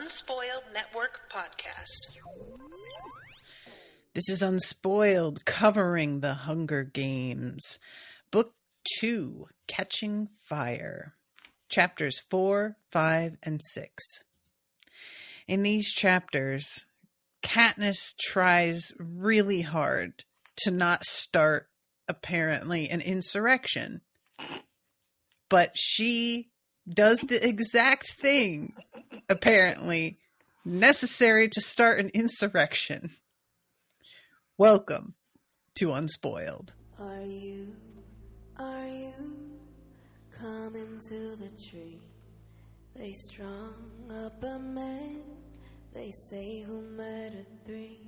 Unspoiled Network podcast. This is Unspoiled, covering the Hunger Games. Book 2, Catching Fire. Chapters 4, 5, and 6. In these chapters, Katniss tries really hard to not start, apparently, an insurrection. But she does the exact thing, apparently, necessary to start an insurrection. Welcome to Unspoiled. Are you coming to the tree? They strung up a man, they say, who murdered 3.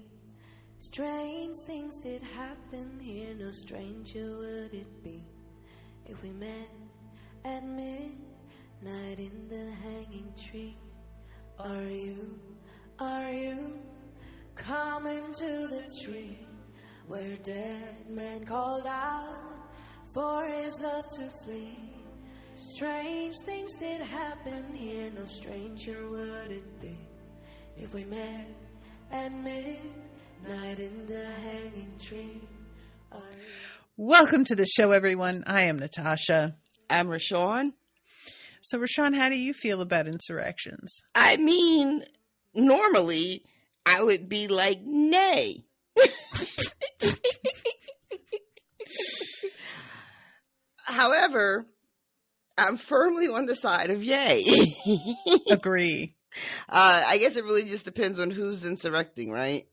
Strange things did happen here, no stranger would it be if we met at midnight in the hanging tree. Are you coming to the tree where a dead man called out for his love to flee? Strange things did happen here, no stranger would it be if we met at midnight in the hanging tree. Welcome to the show, everyone. I am Natasha. I'm RoShawn. So, RoShawn, how do you feel about insurrections? I mean, normally I would be like, nay. However, I'm firmly on the side of yay. Agree. I guess it really just depends on who's insurrecting, right?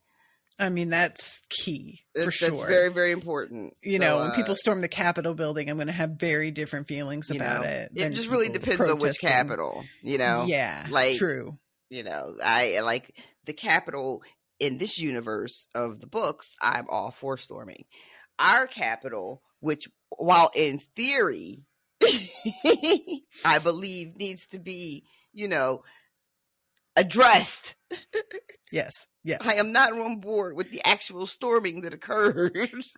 I mean, that's key, for sure. That's very, very important. You know, when people storm the Capitol building, I'm going to have very different feelings about it. It just really depends on which Capitol, you know? Yeah, like, true. You know, I like the Capitol in this universe of the books, I'm all for storming. Our Capitol, which, while in theory, I believe needs to be, you know, addressed. Yes. I am not on board with the actual storming that occurs.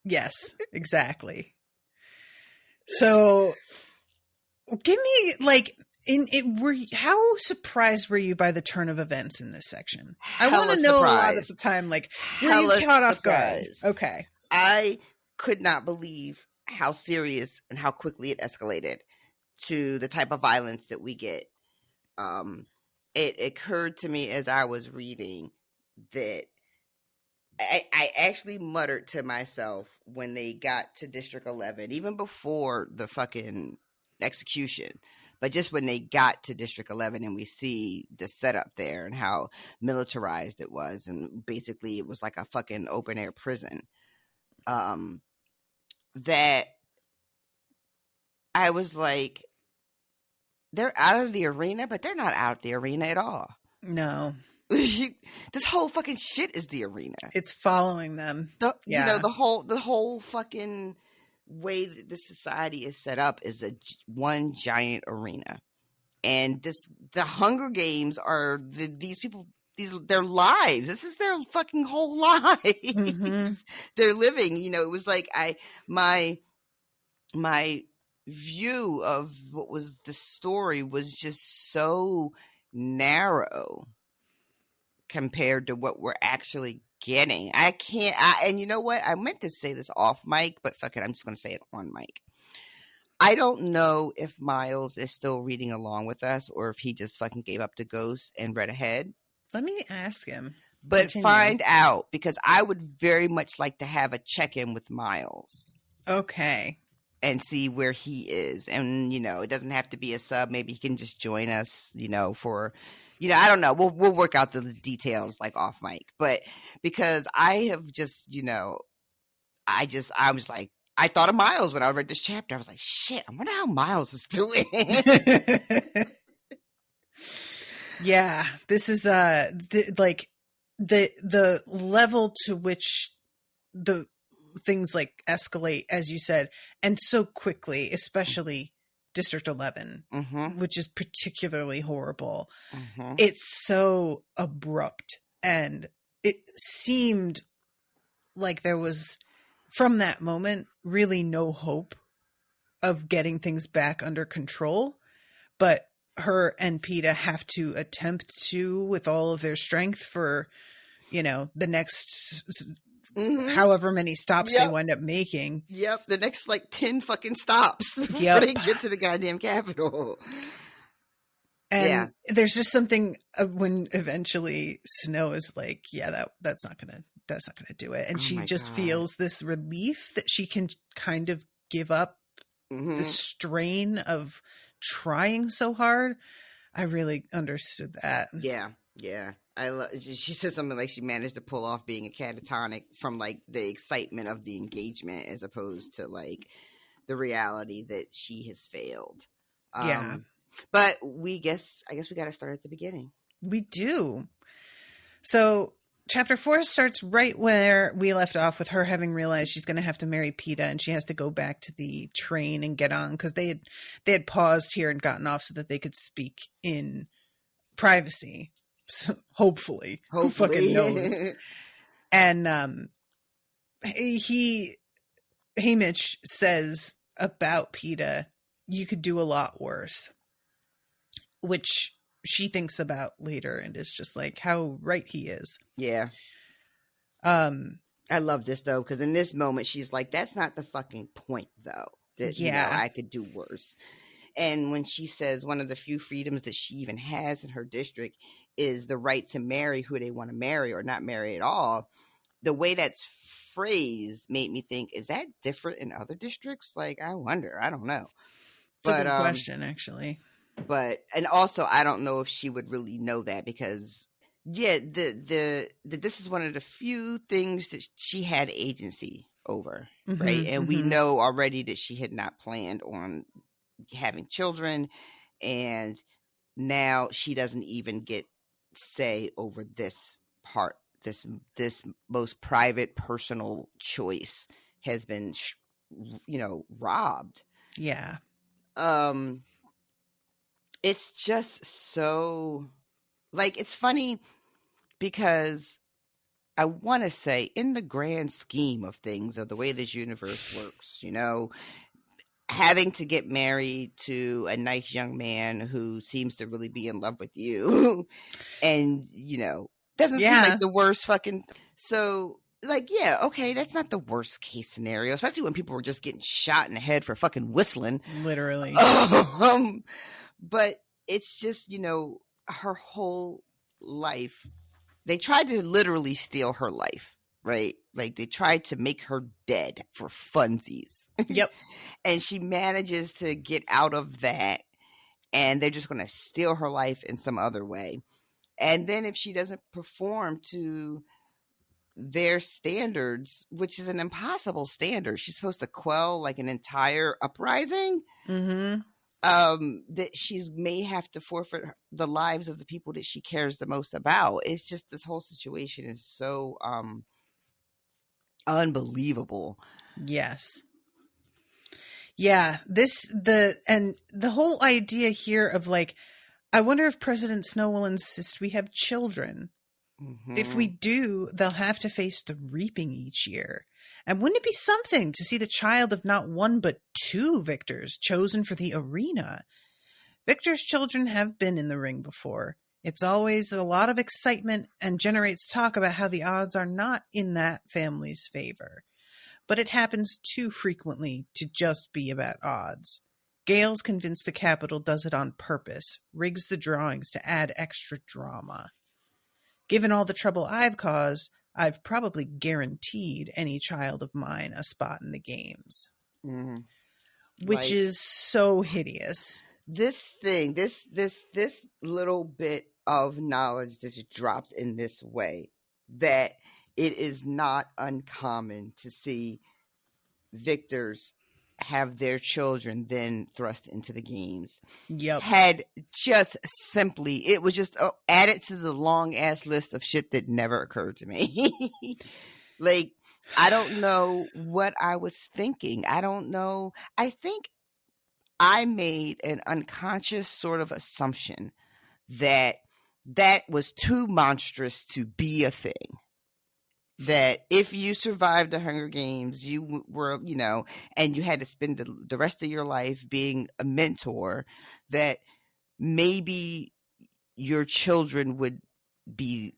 Yes, exactly. So, give me, like, how surprised were you by the turn of events in this section? I want to know a lot at the time, like, were you caught off guard? Okay. I could not believe how serious and how quickly it escalated to the type of violence that we get. It occurred to me as I was reading that I actually muttered to myself when they got to District 11, even before the fucking execution, but just when they got to District 11 and we see the setup there and how militarized it was, and basically it was like a fucking open air prison, that I was like, they're out of the arena, but they're not out of the arena at all. No. This whole fucking shit is the arena. It's following them. You know, the whole fucking way that the society is set up is one giant arena. And the Hunger Games are these people, their lives. This is their fucking whole lives. Mm-hmm. They're living, you know, it was like my view of what was the story was just so narrow compared to what we're actually getting. And you know what? I meant to say this off mic, but fuck it, I'm just going to say it on mic. I don't know if Miles is still reading along with us or if he just fucking gave up the ghost and read ahead. Let me ask him. But find out, because I would very much like to have a check-in with Miles. Okay. And see where he is. And, you know, it doesn't have to be a sub. Maybe he can just join us, you know, for, you know, I don't know. We'll work out the details like off mic. But because I have just, you know, I was like, I thought of Miles when I read this chapter. I was like, shit, I wonder how Miles is doing. Yeah, this is the level to which the things like escalate, as you said, and so quickly, especially District 11, mm-hmm. which is particularly horrible. Mm-hmm. It's so abrupt, and it seemed like there was, from that moment, really no hope of getting things back under control. But her and Peeta have to attempt to with all of their strength for, the next however many stops they wind up making. Yep, the next 10 fucking stops before they get to the goddamn Capitol. And there's just something when eventually Snow is like, that's not gonna do it, and she just feels this relief that she can kind of give up the strain of trying so hard. I really understood that. Yeah. She said something like she managed to pull off being a catatonic from the excitement of the engagement as opposed to the reality that she has failed. But I guess we got to start at the beginning. We do. So chapter 4 starts right where we left off, with her having realized she's going to have to marry Peeta, and she has to go back to the train and get on, because they had paused here and gotten off so that they could speak in privacy. So hopefully. Who fucking knows? And Haymitch says about Peeta, you could do a lot worse, which she thinks about later and is just like, how right he is. Yeah. I love this though, because in this moment she's like, that's not the fucking point though, that I could do worse. And when she says one of the few freedoms that she even has in her district is the right to marry who they want to marry or not marry at all, the way that's phrased made me think, is that different in other districts? I wonder. I don't know. It's a good question, actually. And also, I don't know if she would really know that, because this is one of the few things that she had agency over, right? And we know already that she had not planned on having children, and now she doesn't even get say over this part. This most private, personal choice has been, robbed. Yeah. It's just so, it's funny because I want to say, in the grand scheme of things, of the way this universe works, having to get married to a nice young man who seems to really be in love with you and, doesn't seem like the worst fucking. So, okay, that's not the worst case scenario, especially when people were just getting shot in the head for fucking whistling. Literally. But it's just, her whole life. They tried to literally steal her life, right? They tried to make her dead for funsies. Yep. And she manages to get out of that, and they're just going to steal her life in some other way. And then if she doesn't perform to their standards, which is an impossible standard, she's supposed to quell an entire uprising. That she may have to forfeit the lives of the people that she cares the most about. It's just, this whole situation is so unbelievable. Yes. Yeah. And the whole idea here of I wonder if President Snow will insist we have children. If we do, they'll have to face the reaping each year. And wouldn't it be something to see the child of not one but two victors chosen for the arena? Victor's children have been in the ring before. It's always a lot of excitement and generates talk about how the odds are not in that family's favor. But it happens too frequently to just be about odds. Gale's convinced the Capitol does it on purpose, rigs the drawings to add extra drama. Given all the trouble I've caused, I've probably guaranteed any child of mine a spot in the games. Which is so hideous. This thing, this little bit of knowledge that's dropped in this way, that it is not uncommon to see victors have their children then thrust into the games. Yep. Had just simply, it was just added to the long ass list of shit that never occurred to me. I don't know what I was thinking. I don't know. I think I made an unconscious sort of assumption that was too monstrous to be a thing. That if you survived the Hunger Games, you were, and you had to spend the rest of your life being a mentor, that maybe your children would be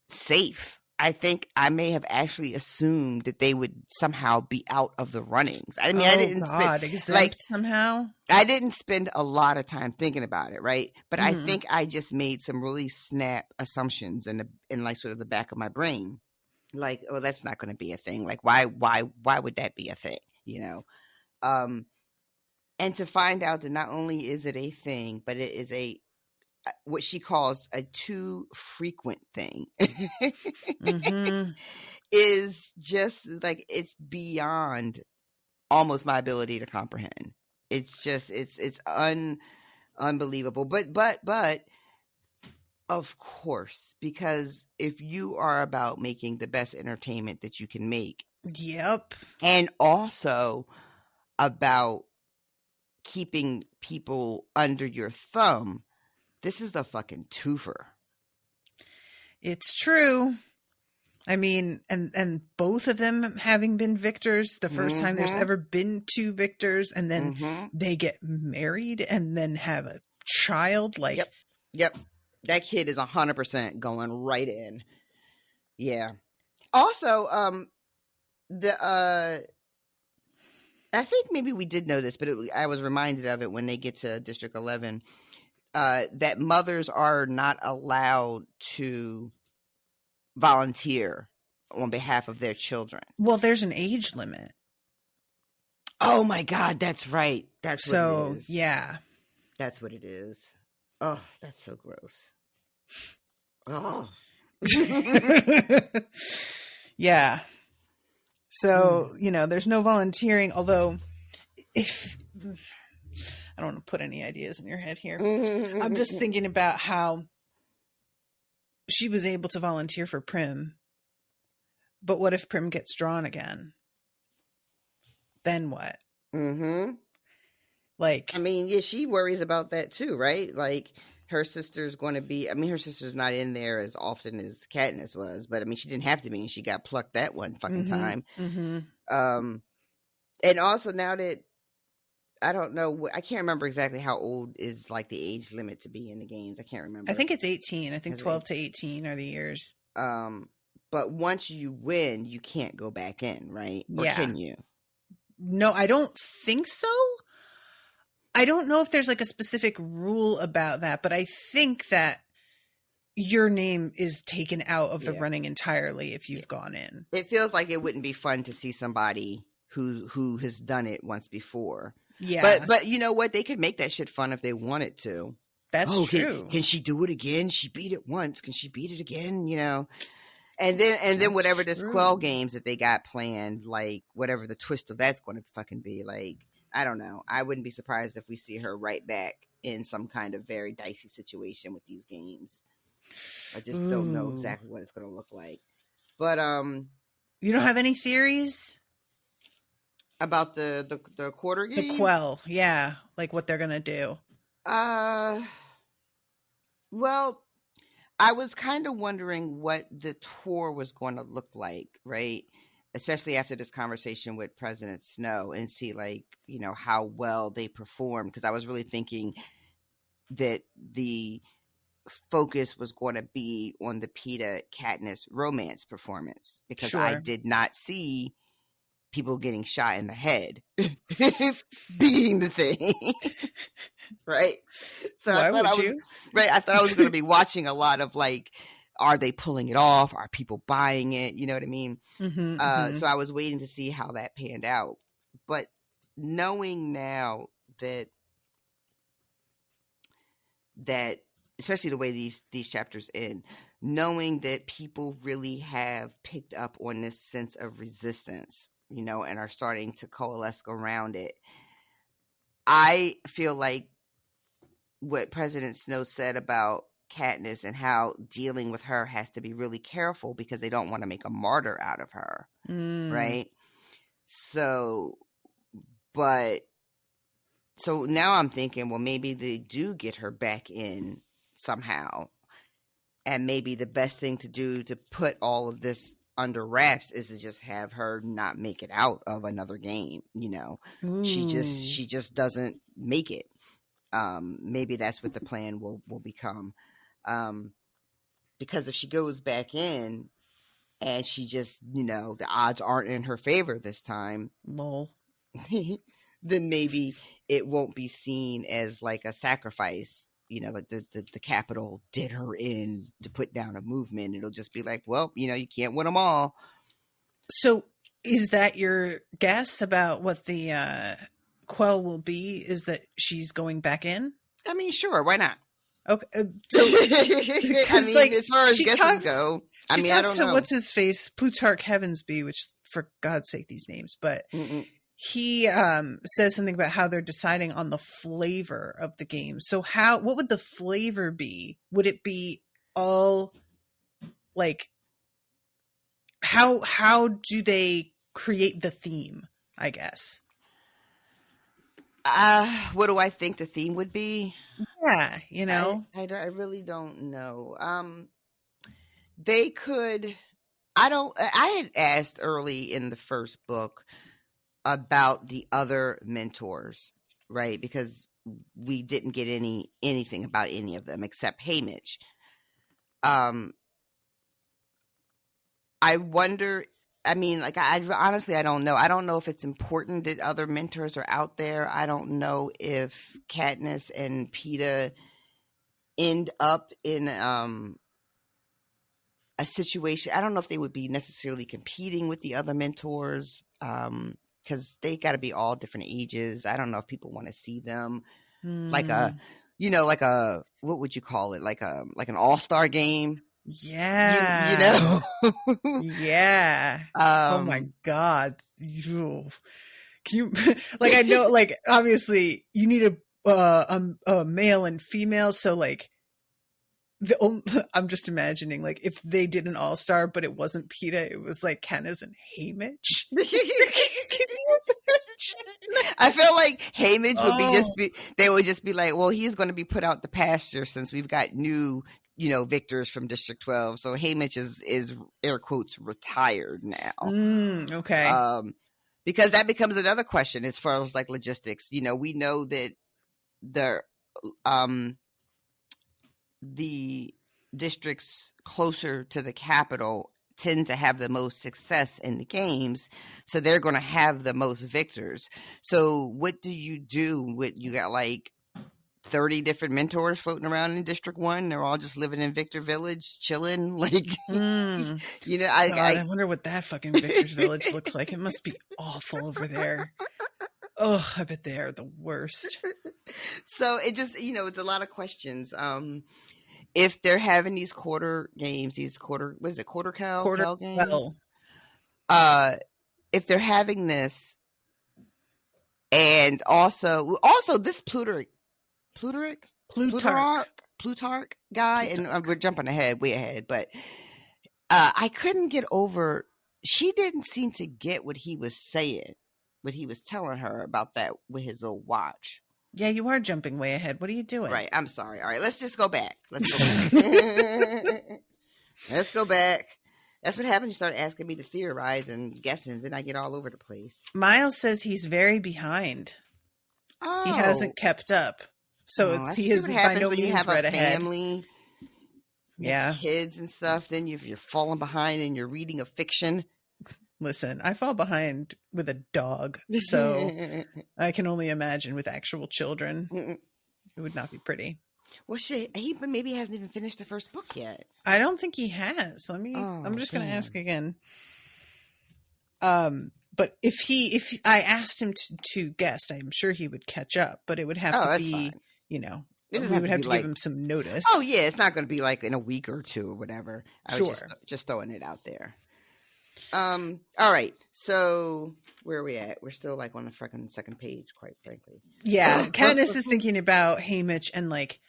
safe. I think I may have actually assumed that they would somehow be out of the runnings. I mean, I didn't exempt somehow. I didn't spend a lot of time thinking about it, right? But I think I just made some really snap assumptions in like sort of the back of my brain, like, oh, that's not going to be a thing. Like, why would that be a thing? You know, and to find out that not only is it a thing, but it is what she calls a too frequent thing is just like, it's beyond almost my ability to comprehend. It's just, it's unbelievable. But of course, because if you are about making the best entertainment that you can make. Yep. And also about keeping people under your thumb, this is the fucking twofer. It's true. I mean, and both of them having been victors, the first time there's ever been two victors, and then they get married and then have a child. Like, yep. That kid is 100% going right in. Yeah. Also, I think maybe we did know this, but I was reminded of it when they get to District 11. That mothers are not allowed to volunteer on behalf of their children. Well, there's an age limit. Oh my God, that's right. That's so, what it is. Yeah. That's what it is. Oh, that's so gross. Oh. Yeah. So, there's no volunteering, although if I don't want to put any ideas in your head here. I'm just thinking about how she was able to volunteer for Prim. But what if Prim gets drawn again? Then what? Like, I mean, yeah, she worries about that too, right? Like, her sister's going to be, her sister's not in there as often as Katniss was, but she didn't have to be, and she got plucked that one fucking time. And also now that, I don't know, I can't remember exactly how old is like the age limit to be in the games. I can't remember. I think it's 18. I think 12 to 18 are the years. But once you win, you can't go back in, right? Or can you? No, I don't think so. I don't know if there's like a specific rule about that, but I think that your name is taken out of the running entirely if you've gone in. It feels like it wouldn't be fun to see somebody who has done it once before. Yeah. But you know what? They could make that shit fun if they wanted to. That's true. Can she do it again? She beat it once. Can she beat it again? And then whatever this Quell games that they got planned, like whatever the twist of that's going to fucking be, like, I don't know. I wouldn't be surprised if we see her right back in some kind of very dicey situation with these games. I just don't know exactly what it's going to look like. But you don't have any theories about the quarter game? The Quell, yeah, like what they're going to do. Well, I was kind of wondering what the tour was going to look like, right? Especially after this conversation with President Snow, and see, like, how well they perform. Because I was really thinking that the focus was going to be on the Peeta Katniss romance performance, because I did not see people getting shot in the head being the thing. Right. So I thought I thought I was going to be watching a lot of, like, are they pulling it off? Are people buying it? You know what I mean? So I was waiting to see how that panned out. But knowing now that especially the way these chapters end, knowing that people really have picked up on this sense of resistance, and are starting to coalesce around it, I feel like what President Snow said about Katniss and how dealing with her has to be really careful because they don't want to make a martyr out of her, right? So now I'm thinking, well, maybe they do get her back in somehow, and maybe the best thing to do to put all of this under wraps is to just have her not make it out of another game. She just doesn't make it. maybe that's what the plan will become. Because if she goes back in and she just, the odds aren't in her favor this time, lol, then maybe it won't be seen as like a sacrifice. Like the Capitol did her in to put down a movement. It'll just be like, well, you can't win them all. So is that your guess about what the quell will be? Is that she's going back in? I mean, sure, why not? Okay, so I mean, like, as far as guesses go, I mean, I don't know. What's his face, Plutarch Heavensby, which for God's sake, these names, but he says something about how they're deciding on the flavor of the game. So what would the flavor be? Would it be all like how do they create the theme, I guess? What do I think the theme would be? Yeah, I really don't know. They could. I had asked early in the first book about the other mentors, right? Because we didn't get anything about any of them except Haymitch. I wonder. I mean, like, I honestly, I don't know. I don't know if it's important that other mentors are out there. I don't know if Katniss and Peeta end up in a situation. I don't know if they would be necessarily competing with the other mentors, because they got to be all different ages. I don't know if people want to see them like a, what would you call it? Like an all-star game. Yeah. Yeah. Oh my God. Can you, like, I know, like, obviously you need a male and female. So like I'm just imagining, like, if they did an all-star, but it wasn't Peeta, it was like Katniss and Haymitch. I feel like Haymitch would they would just be like, well, he's going to be put out to pasture since we've got new, victors from District 12. So Haymitch is air quotes retired now. Okay. Because that becomes another question as far as like logistics. We know that the districts closer to the capital tend to have the most success in the games, so they're going to have the most victors. So what do you do with, you got like 30 different mentors floating around in District 1? They're all just living in Victor Village, chilling, like, I wonder what that fucking Victor's Village looks like. It must be awful over there. Oh, I bet they are the worst. So it just, it's a lot of questions. If they're having these quarter games, quarter cow games? If they're having this, and also this Plutarch guy, and we're jumping way ahead, but I couldn't get over, she didn't seem to get what he was saying, what he was telling her about that with his little watch. Yeah, you are jumping way ahead. What are you doing? Right. I'm sorry. All right. Let's just go back. Let's go back. That's what happens. You start asking me to theorize and guessing, then I get all over the place. Miles says he's very behind. Oh. He hasn't kept up. So he is by no means read ahead. Family, kids and stuff, then you're falling behind and you're reading a fiction. Listen, I fall behind with a dog, so I can only imagine with actual children. It would not be pretty. Well, shit, he maybe hasn't even finished the first book yet. I don't think he has. I'm just going to ask again. But if I asked him to guess, I'm sure he would catch up, but it would have to be, fine. We would have to give him some notice. Oh yeah, it's not going to be like in a week or two or whatever. I was just throwing it out there. All right. So where are we at? We're still like on the freaking second page, quite frankly. Yeah. Katniss is thinking about Haymitch and like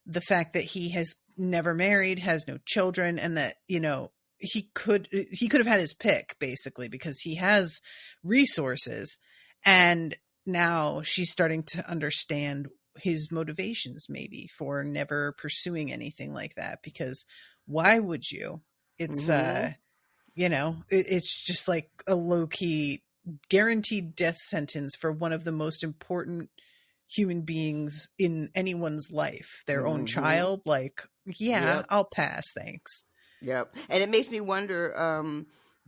the fact that he has never married, has no children, and that, he could have had his pick basically because he has resources, and now she's starting to understand his motivations maybe for never pursuing anything like that, because why would you? It's it's just like a low-key guaranteed death sentence for one of the most important human beings in anyone's life, their own Mm-hmm. child. Like, yeah, Yep. I'll pass. Thanks. Yep. And it makes me wonder,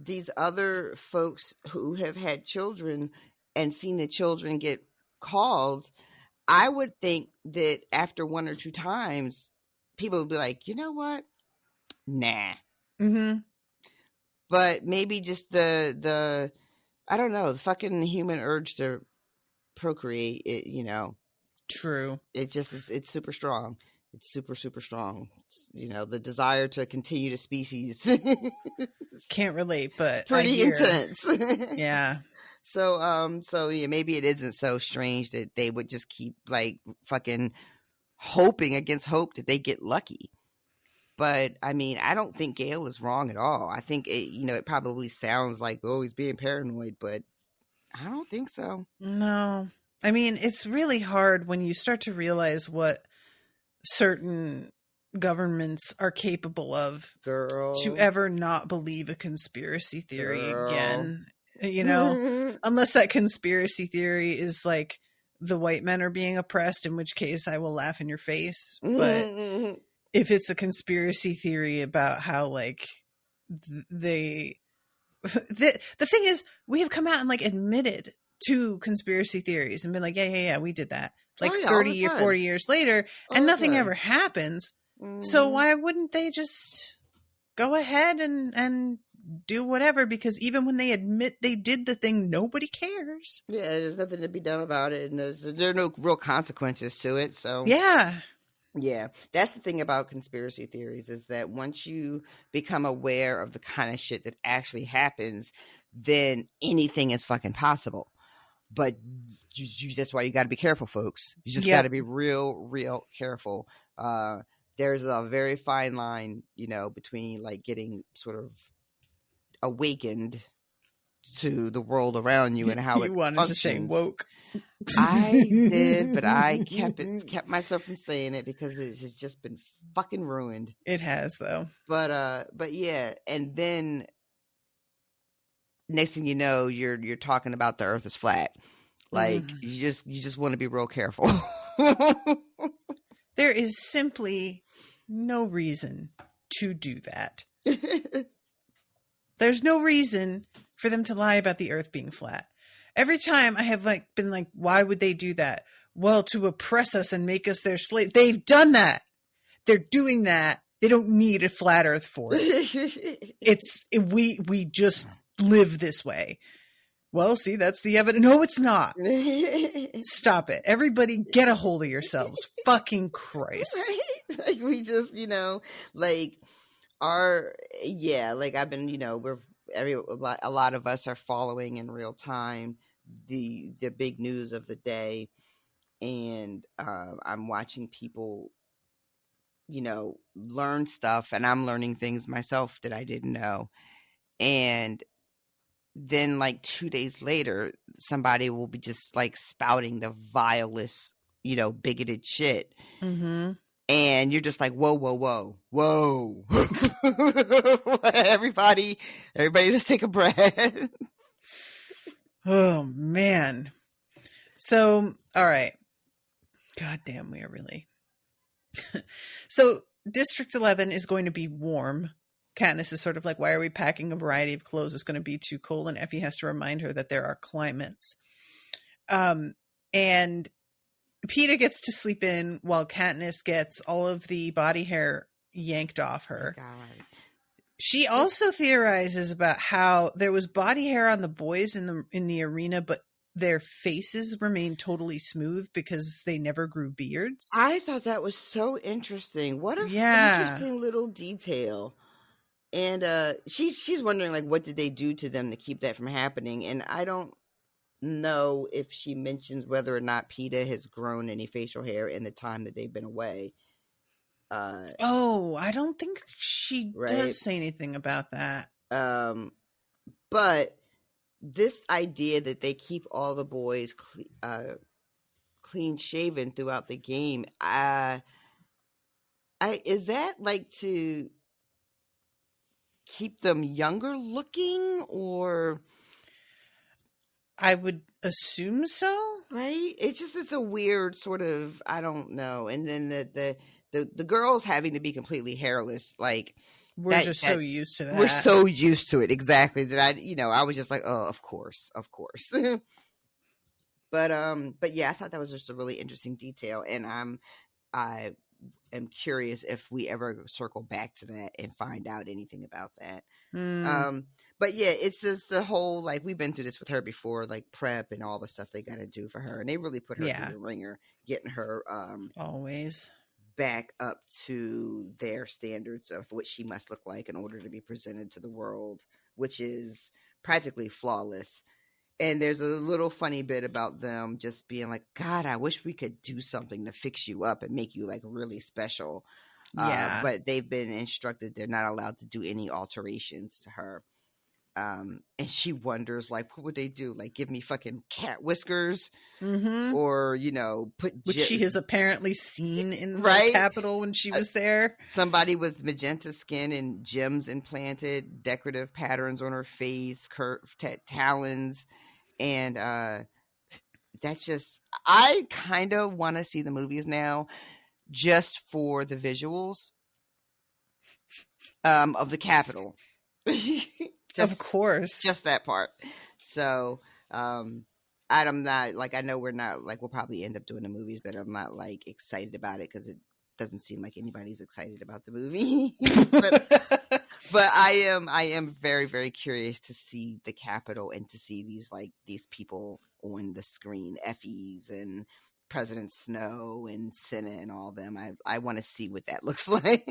these other folks who have had children and seen the children get called, I would think that after one or two times, people would be like, you know what? Nah. Mm-hmm. But maybe just the I don't know, the fucking human urge to procreate, it, you know, True. it just is, it's super strong. It's super, super strong. You know, the desire to continue the species. Can't relate, but Pretty intense. Yeah. So yeah, maybe it isn't so strange that they would just keep like fucking hoping against hope that they get lucky. But I mean, I don't think Gale is wrong at all. I think it, you know, it probably sounds like, oh, he's being paranoid, but I don't think so. No. I mean, it's really hard when you start to realize what certain governments are capable of, Girl. to ever not believe a conspiracy theory Girl. again. You know, unless that conspiracy theory is like the white men are being oppressed, in which case I will laugh in your face. But if it's a conspiracy theory about how like the thing is, we have come out and like admitted to conspiracy theories and been like, yeah, we did that. Like 30 or 40 years later, and nothing ever happens. So why wouldn't they just go ahead and do whatever? Because even when they admit they did the thing, nobody cares. Yeah, there's nothing to be done about it, and there are no real consequences to it. So yeah, that's the thing about conspiracy theories, is that once you become aware of the kind of shit that actually happens, then anything is fucking possible. But that's why you got to be careful, folks. You just got to be real careful. There's a very fine line, you know, between like getting sort of awakened to the world around you and how it wanted functions. To say woke. I did, but I kept myself from saying it because it has just been fucking ruined. It has, though. But yeah, and then next thing you know, you're talking about the Earth is flat. Like you just want to be real careful. There is simply no reason to do that. There's no reason for them to lie about the Earth being flat. Every time I have like been like, why would they do that? Well, to oppress us and make us their slave. They've done that. They're doing that. They don't need a flat Earth for it. We just live this way. Well, see, that's the evidence. No, it's not. Stop it. Everybody get a hold of yourselves. Fucking Christ. Right? Like we just, you know, like like I've been, you know, a lot of us are following in real time the big news of the day. And I'm watching people, you know, learn stuff, and I'm learning things myself that I didn't know. And then like 2 days later, somebody will be just like spouting the vilest, you know, bigoted shit. And you're just like, whoa. everybody, let's take a breath. Oh, man. So, all right. God damn, we are really. So, District 11 is going to be warm. Katniss is sort of like, why are we packing a variety of clothes? It's going to be too cold. And Effie has to remind her that there are climates. And Peeta gets to sleep in while Katniss gets all of the body hair yanked off her. Oh, God. She also theorizes about how there was body hair on the boys in the arena, but their faces remained totally smooth because they never grew beards. I thought that was so interesting. What a interesting little detail. And she's wondering, like, what did they do to them to keep that from happening? And I don't know if she mentions whether or not Peeta has grown any facial hair in the time that they've been away. I don't think she does say anything about that. But this idea that they keep all the boys clean shaven throughout the game, is that like to keep them younger looking, or I would assume so. Right? It's a weird sort of, I don't know. And then the girls having to be completely hairless, like we're just so used to that. We're so used to it. Exactly. That I was just like, oh, of course. But yeah, I thought that was just a really interesting detail, and I am curious if we ever circle back to that and find out anything about that. But yeah, it's just the whole, like, we've been through this with her before, like prep and all the stuff they got to do for her, and they really put her through the ringer, getting her always back up to their standards of what she must look like in order to be presented to the world, which is practically flawless. And there's a little funny bit about them just being like, God, I wish we could do something to fix you up and make you like really special. But they've been instructed they're not allowed to do any alterations to her. And she wonders, like, what would they do? Like, give me fucking cat whiskers, or which she has apparently seen in the Capitol when she was there. Somebody with magenta skin and gems implanted, decorative patterns on her face, curved talons, and that's just. I kind of want to see the movies now, just for the visuals of the Capitol. Of course. Just that part. So, I'm not, like, I know we're not, like, we'll probably end up doing the movies, but I'm not, like, excited about it because it doesn't seem like anybody's excited about the movie. but I am very, very curious to see the Capitol and to see these people on the screen, Effie's and President Snow and Senna and all them. I want to see what that looks like.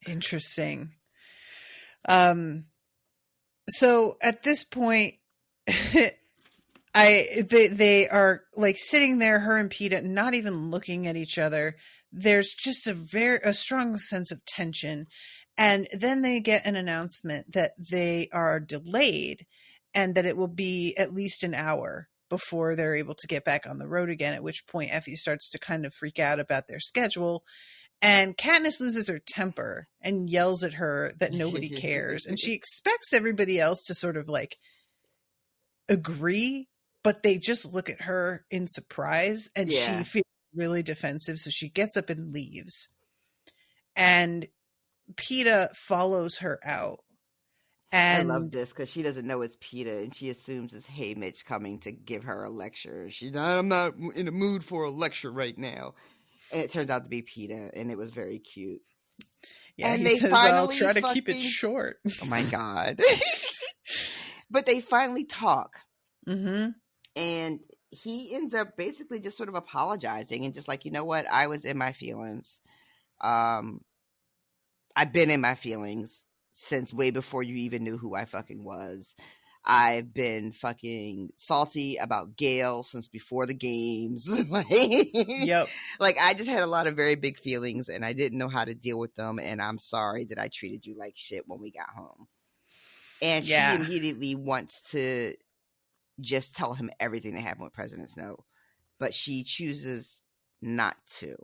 Interesting. So at this point, they are like sitting there, her and Peeta, not even looking at each other. There's just a strong sense of tension. And then they get an announcement that they are delayed and that it will be at least an hour before they're able to get back on the road again, at which point Effie starts to kind of freak out about their schedule. And Katniss loses her temper and yells at her that nobody cares. And she expects everybody else to sort of like agree, but they just look at her in surprise, and she feels really defensive. So she gets up and leaves. And Peeta follows her out. And I love this because she doesn't know it's Peeta, and she assumes it's Haymitch coming to give her a lecture. I'm not in the mood for a lecture right now. And it turns out to be Peeta, and it was very cute. Yeah, and he says, I'll try to keep it short. Oh my God. But they finally talk. Mm-hmm. And he ends up basically just sort of apologizing and just like, you know what? I was in my feelings. I've been in my feelings since way before you even knew who I fucking was. I've been fucking salty about Gale since before the games. Yep. Like, I just had a lot of very big feelings, and I didn't know how to deal with them, and I'm sorry that I treated you like shit when we got home. And she immediately wants to just tell him everything that happened with President Snow, but she chooses not to.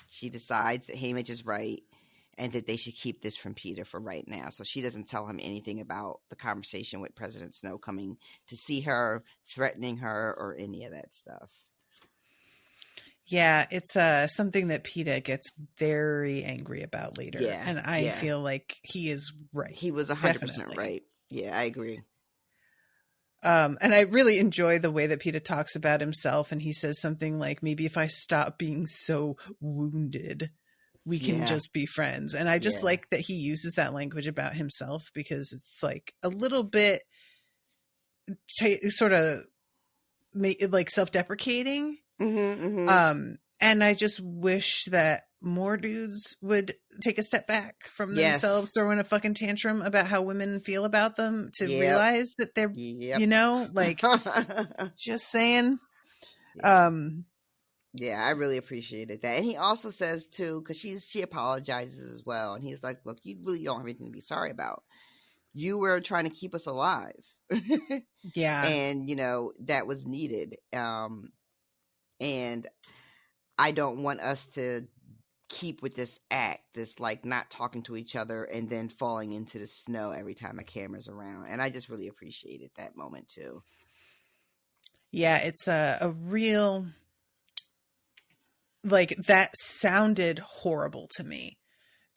She decides that Haymitch is right, and that they should keep this from Peeta for right now. So she doesn't tell him anything about the conversation with President Snow coming to see her, threatening her, or any of that stuff. Yeah, it's something that Peeta gets very angry about later. Yeah, and I feel like he is right. He was 100% right. Yeah, I agree. And I really enjoy the way that Peeta talks about himself, and he says something like, maybe if I stop being so wounded, we can just be friends. And I just like that he uses that language about himself, because it's like a little bit sort of like self-deprecating. Mm-hmm, mm-hmm. And I just wish that more dudes would take a step back from themselves throwing a fucking tantrum about how women feel about them to realize that they're, like, just saying. Yeah, I really appreciated that. And he also says, too, because she apologizes as well. And he's like, look, you really don't have anything to be sorry about. You were trying to keep us alive. Yeah. And, that was needed. And I don't want us to keep with this act, this, like, not talking to each other and then falling into the snow every time a camera's around. And I just really appreciated that moment, too. Yeah, it's a real, like, that sounded horrible to me.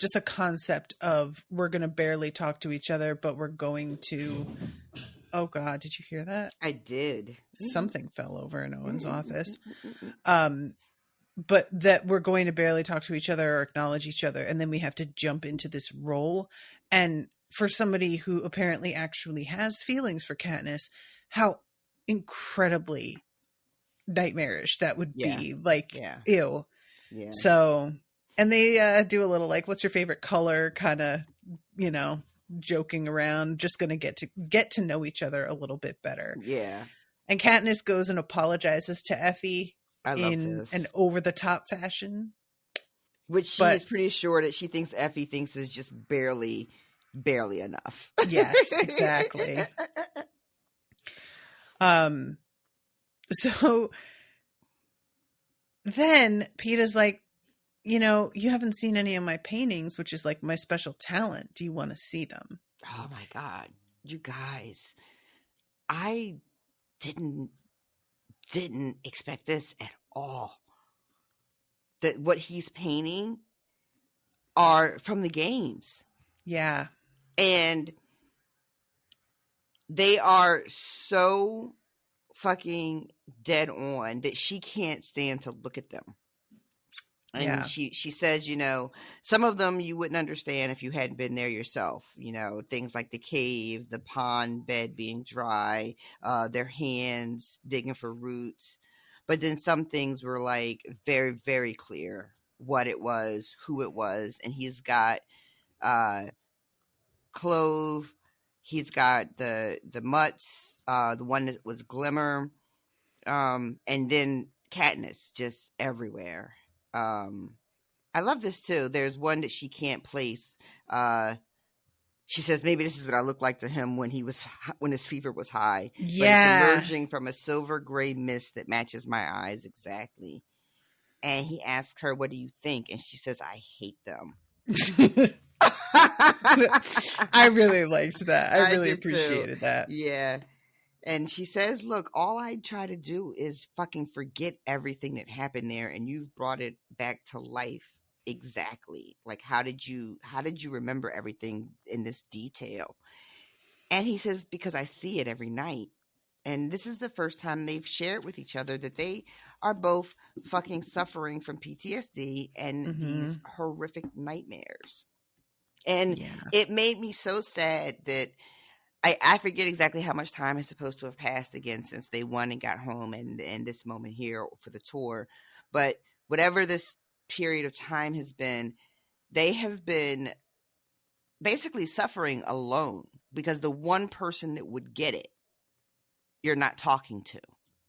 Just the concept of we're going to barely talk to each other, but we're going to, oh God, did you hear that? I did. Something fell over in Owen's office. But that we're going to barely talk to each other or acknowledge each other. And then we have to jump into this role. And for somebody who apparently actually has feelings for Katniss, how incredibly nightmarish that would be. Like, ew. Yeah. So, and they do a little like, what's your favorite color? Kind of, joking around, just going to get to know each other a little bit better. Yeah. And Katniss goes and apologizes to Effie in an over-the-top fashion. Which she is pretty sure that she thinks Effie thinks is just barely enough. Yes, exactly. So then Peeta's like, you haven't seen any of my paintings, which is like my special talent. Do you want to see them? Oh my God. You guys, I didn't expect this at all. That what he's painting are from the games. Yeah. And they are so fucking dead on that she can't stand to look at them. And she says, some of them you wouldn't understand if you hadn't been there yourself. Things like the cave, the pond bed being dry, their hands digging for roots. But then some things were like very, very clear what it was, who it was. And he's got Clove. He's got the mutts, the one that was Glimmer, and then Katniss just everywhere. I love this too. There's one that she can't place. She says, maybe this is what I look like to him when his fever was high. Yeah. But it's emerging from a silver gray mist that matches my eyes exactly. And he asks her, what do you think? And she says, I hate them. I really liked that. I really appreciated that. Yeah. And she says, look, all I try to do is fucking forget everything that happened there. And you've brought it back to life. Exactly. Like, how did you remember everything in this detail? And he says, because I see it every night. And this is the first time they've shared with each other that they are both fucking suffering from PTSD and these horrific nightmares. And it made me so sad that I forget exactly how much time is supposed to have passed again since they won and got home and this moment here for the tour. But whatever this period of time has been, they have been basically suffering alone because the one person that would get it, you're not talking to.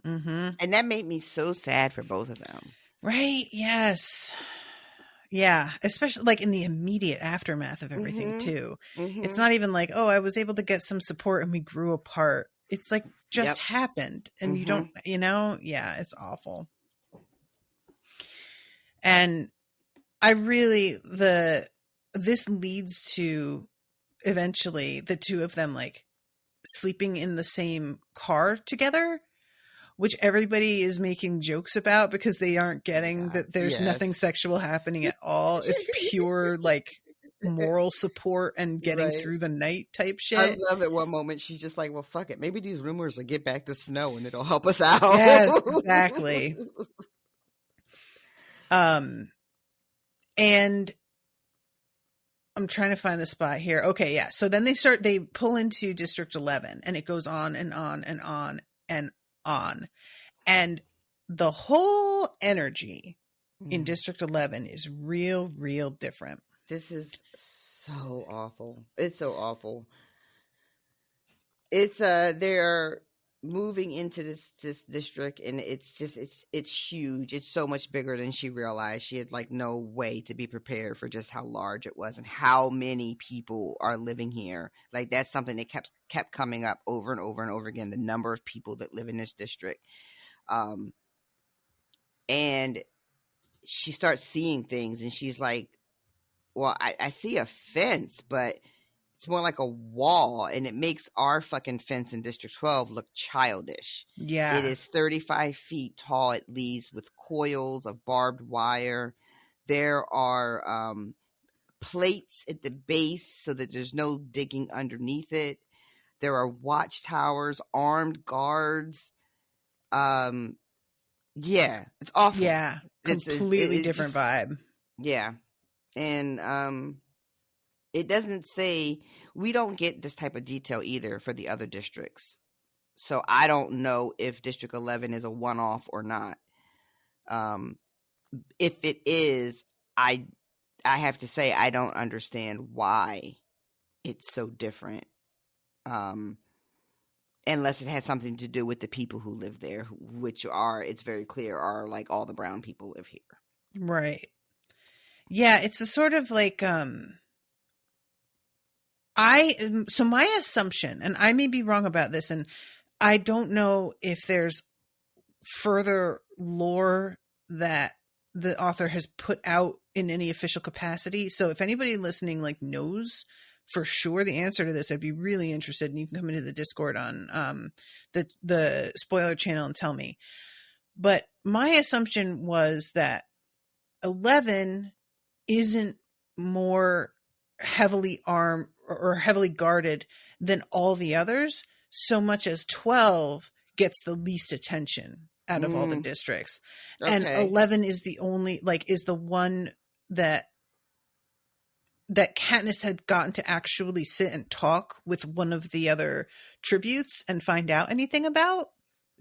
And that made me so sad for both of them. Right. Yes. Yeah, especially like in the immediate aftermath of everything too. It's not even like, oh, I was able to get some support and we grew apart. It's like just happened and you don't, it's awful. And I really, this leads to eventually the two of them like sleeping in the same car together, which everybody is making jokes about because they aren't getting that there's nothing sexual happening at all. It's pure like moral support and getting through the night type shit. I love at one moment she's just like, well, fuck it. Maybe these rumors will get back to snow and it'll help us out. Yes, exactly. And I'm trying to find the spot here. Okay, yeah. So then they pull into District 11 and it goes on and on and on and on. And the whole energy in District 11 is real, real different. This is so awful. It's so awful. It's they're moving into this district and it's huge. It's so much bigger than she realized. She had like no way to be prepared for just how large it was and how many people are living here. Like that's something that kept coming up over and over and over again, the number of people that live in this district. And she starts seeing things and she's like, well, I see a fence, but It's more like a wall, and it makes our fucking fence in District 12 look childish. Yeah. It is 35 feet tall at least, with coils of barbed wire. There are plates at the base so that there's no digging underneath it. There are watchtowers, armed guards. Yeah, it's awful. Yeah, completely different vibe. Yeah, and it doesn't say, we don't get this type of detail either for the other districts. So I don't know if District 11 is a one-off or not. If it is, I have to say I don't understand why it's so different. Unless it has something to do with the people who live there, which are, it's very clear, are like all the brown people live here. Right. Yeah, it's a sort of like so my assumption, and I may be wrong about this, and I don't know if there's further lore that the author has put out in any official capacity. So if anybody listening like knows for sure the answer to this, I'd be really interested, and you can come into the Discord on the spoiler channel and tell me. But my assumption was that 11 isn't more heavily armed or heavily guarded than all the others, so much as 12 gets the least attention out of all the districts. Okay. And 11 is the only, like, is the one that Katniss had gotten to actually sit and talk with one of the other tributes and find out anything about.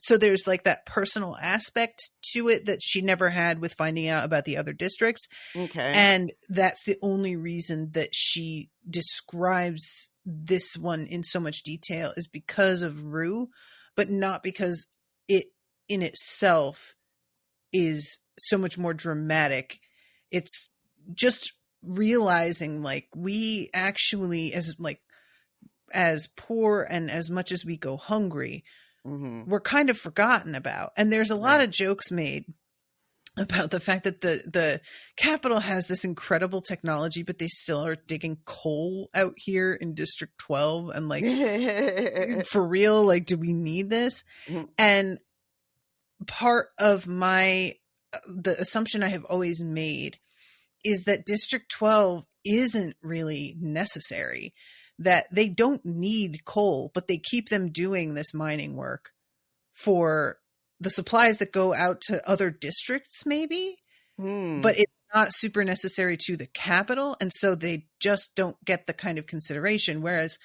So there's like that personal aspect to it that she never had with finding out about the other districts. Okay. And that's the only reason that she describes this one in so much detail is because of Rue, but not because it in itself is so much more dramatic. It's just realizing like we actually as poor and as much as we go hungry, we're kind of forgotten about. And there's a lot of jokes made about the fact that the Capitol has this incredible technology, but they still are digging coal out here in District 12. And like, for real, like, do we need this? And part of the assumption I have always made is that District 12 isn't really necessary, that they don't need coal, but they keep them doing this mining work for the supplies that go out to other districts, maybe, but it's not super necessary to the Capitol. And so they just don't get the kind of consideration. Whereas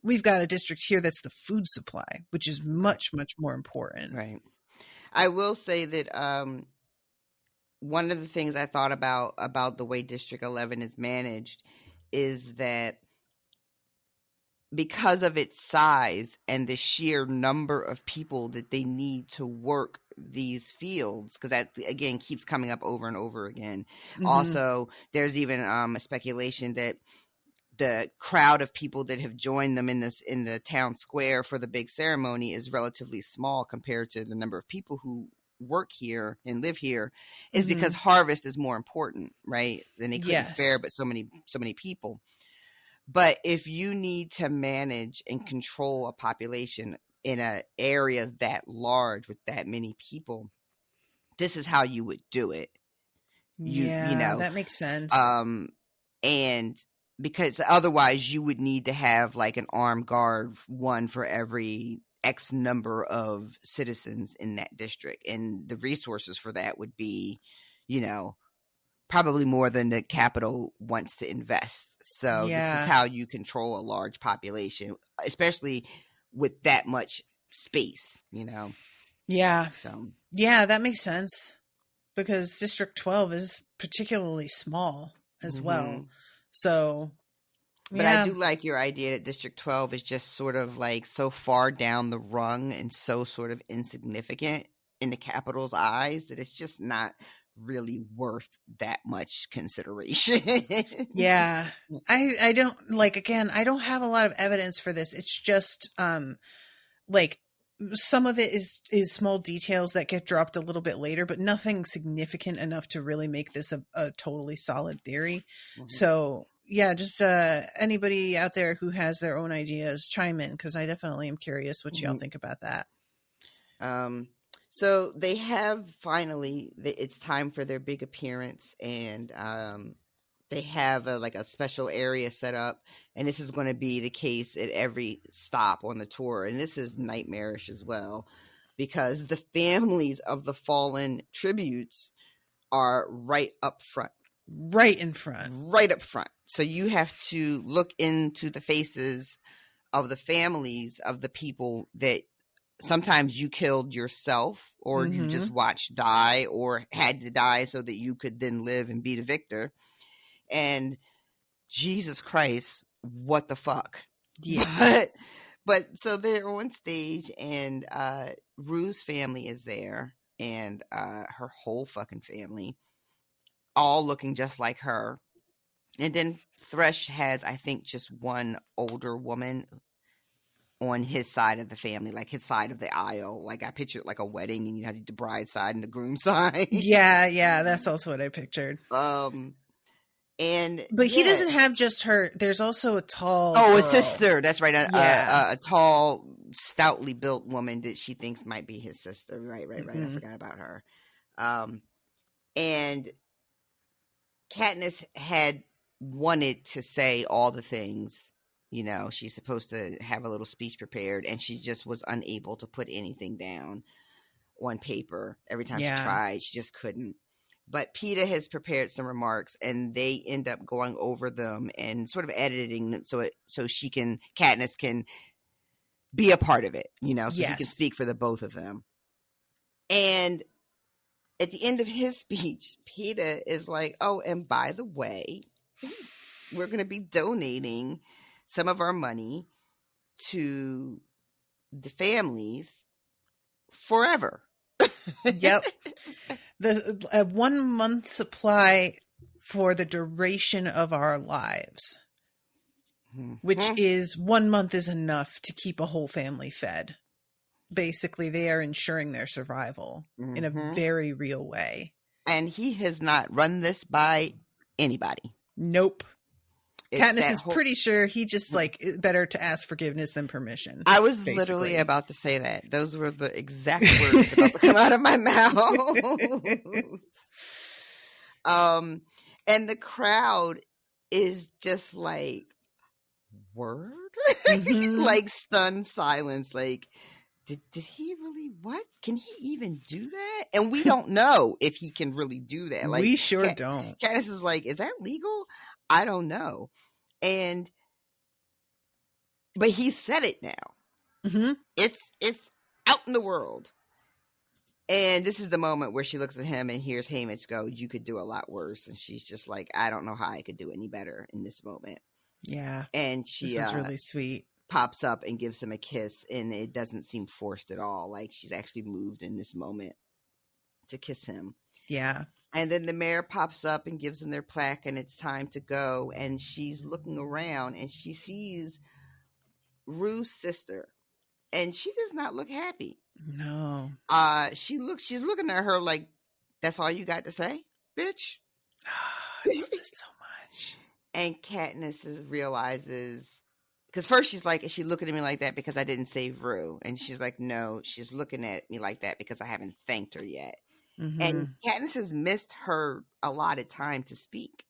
we've got a district here that's the food supply, which is much, much more important. Right. I will say that one of the things I thought about the way District 11 is managed is that because of its size and the sheer number of people that they need to work these fields, because that again keeps coming up over and over again. Also, there's even a speculation that the crowd of people that have joined them in the town square for the big ceremony is relatively small compared to the number of people who work here and live here, is because harvest is more important, right? Than they couldn't spare but so many people. But if you need to manage and control a population in an area that large with that many people, this is how you would do it. You know, that makes sense. And because otherwise you would need to have like an armed guard, one for every X number of citizens in that district. And the resources for that would be, you know, probably more than the Capitol wants to invest. So this is how you control a large population, especially with that much space, you know? Yeah. So, yeah, that makes sense because District 12 is particularly small as well. So, but I do like your idea that District 12 is just sort of like so far down the rung and so sort of insignificant in the Capitol's eyes that it's just not really worth that much consideration. Yeah. I don't like, again, I don't have a lot of evidence for this. It's just like some of it is small details that get dropped a little bit later, but nothing significant enough to really make this a totally solid theory. So yeah, just anybody out there who has their own ideas, chime in, because I definitely am curious what y'all think about that. So they have finally, it's time for their big appearance, and they have a special area set up, and this is going to be the case at every stop on the tour. And this is nightmarish as well, because the families of the fallen tributes are right up front. Right in front. Right up front. So you have to look into the faces of the families of the people that sometimes you killed yourself, or you just watched die, or had to die so that you could then live and be the victor. And Jesus Christ, what the fuck? Yeah. But so they're on stage, and Rue's family is there, and her whole fucking family, all looking just like her. And then Thresh has, I think, just one older woman on his side of the family, like his side of the aisle. Like I pictured like a wedding, and you have the bride side and the groom side. Yeah, that's also what I pictured. But he doesn't have just her. There's also a tall girl. A sister. That's right. A tall, stoutly built woman that she thinks might be his sister. Right. I forgot about her. And Katniss had wanted to say all the things. You know, she's supposed to have a little speech prepared, and she just was unable to put anything down on paper. Every time she tried, she just couldn't. But Peeta has prepared some remarks, and they end up going over them and sort of editing them so Katniss can be a part of it, you know, so he can speak for the both of them. And at the end of his speech, Peeta is like, oh, and by the way, we're going to be donating some of our money to the families forever. Yep. The 1 month supply for the duration of our lives, which is 1 month is enough to keep a whole family fed. Basically, they are ensuring their survival in a very real way. And he has not run this by anybody. Nope. Katniss is pretty sure he just better to ask forgiveness than permission. I was literally about to say that. Those were the exact words about to come out of my mouth. And the crowd is just like, word? Like stunned silence. Like, did he really, what? Can he even do that? And we don't know if he can really do that. Like, we sure don't. Katniss is like, is that legal? I don't know. But he said it now. It's out in the world. And this is the moment where she looks at him and hears Haymitch go, you could do a lot worse. And she's just like, I don't know how I could do any better in this moment. Yeah. And she this is really sweet. Pops up and gives him a kiss, and it doesn't seem forced at all. Like she's actually moved in this moment to kiss him. Yeah. And then the mayor pops up and gives them their plaque, and it's time to go. And she's looking around, and she sees Rue's sister, and she does not look happy. No. She's looking at her like, that's all you got to say, bitch? I love this so much. And Katniss realizes, because first she's like, is she looking at me like that because I didn't save Rue? And she's like, no, she's looking at me like that because I haven't thanked her yet. And Katniss has missed her allotted time to speak.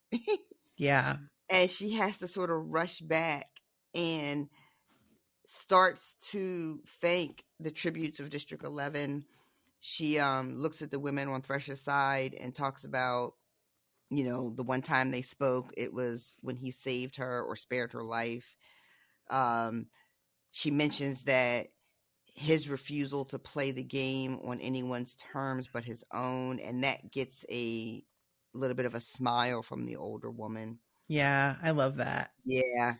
Yeah. And she has to sort of rush back and starts to thank the tributes of District 11. She looks at the women on Thresh's side and talks about, you know, the one time they spoke, it was when he saved her or spared her life. She mentions that his refusal to play the game on anyone's terms but his own, and that gets a little bit of a smile from the older woman. Yeah, I love that. Yeah.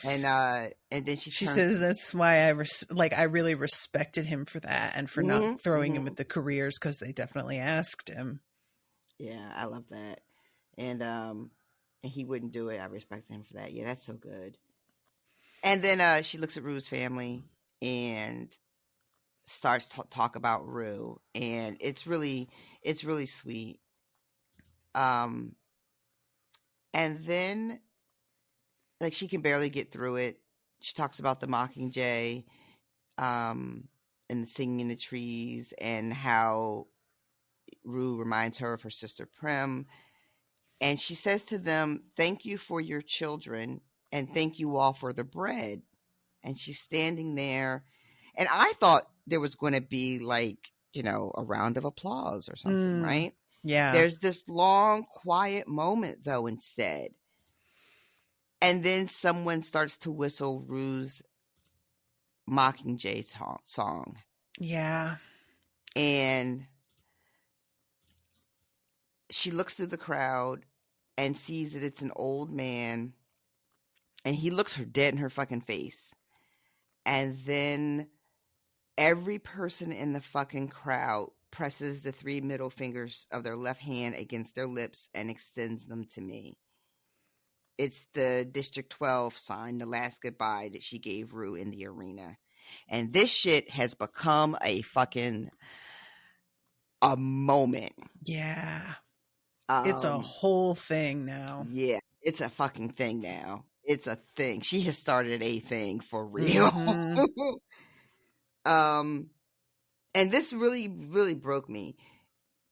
And then she says that's why I really respected him for that, and for not throwing him at the careers, because they definitely asked him. Yeah, I love that. And he wouldn't do it. I respect him for that. Yeah, that's so good. And then she looks at Rue's family and starts to talk about Rue, and it's really sweet. And then, like, she can barely get through it. She talks about the Mockingjay, and the singing in the trees, and how Rue reminds her of her sister Prim. And she says to them, "Thank you for your children, and thank you all for the bread." And she's standing there, and I thought there was going to be, like, you know, a round of applause or something, right? Yeah. There's this long, quiet moment, though, instead. And then someone starts to whistle Rue's Mockingjay song. Yeah. And she looks through the crowd and sees that it's an old man. And he looks her dead in her fucking face. And then every person in the fucking crowd presses the 3 middle fingers of their left hand against their lips and extends them to me. It's the District 12 sign, the last goodbye that she gave Rue in the arena. And this shit has become a moment. Yeah. It's a whole thing now. Yeah, it's a fucking thing now. It's a thing. She has started a thing for real. Mm-hmm. And this really, really broke me.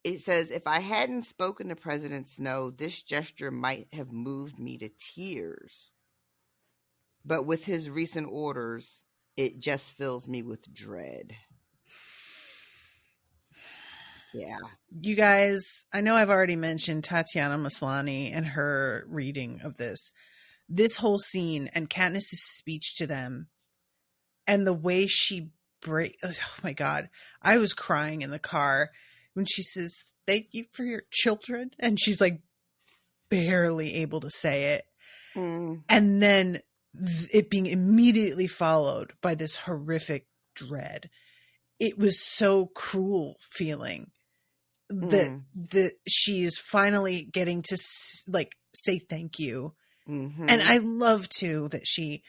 It says, "If I hadn't spoken to President Snow, this gesture might have moved me to tears. But with his recent orders, it just fills me with dread." Yeah. You guys, I know I've already mentioned Tatiana Maslany and her reading of this. This whole scene and Katniss's speech to them and the way she oh my God. I was crying in the car when she says, "Thank you for your children." And she's like barely able to say it. And then it being immediately followed by this horrific dread. It was so cruel feeling that she is finally getting to like say thank you. Mm-hmm. And I love too that she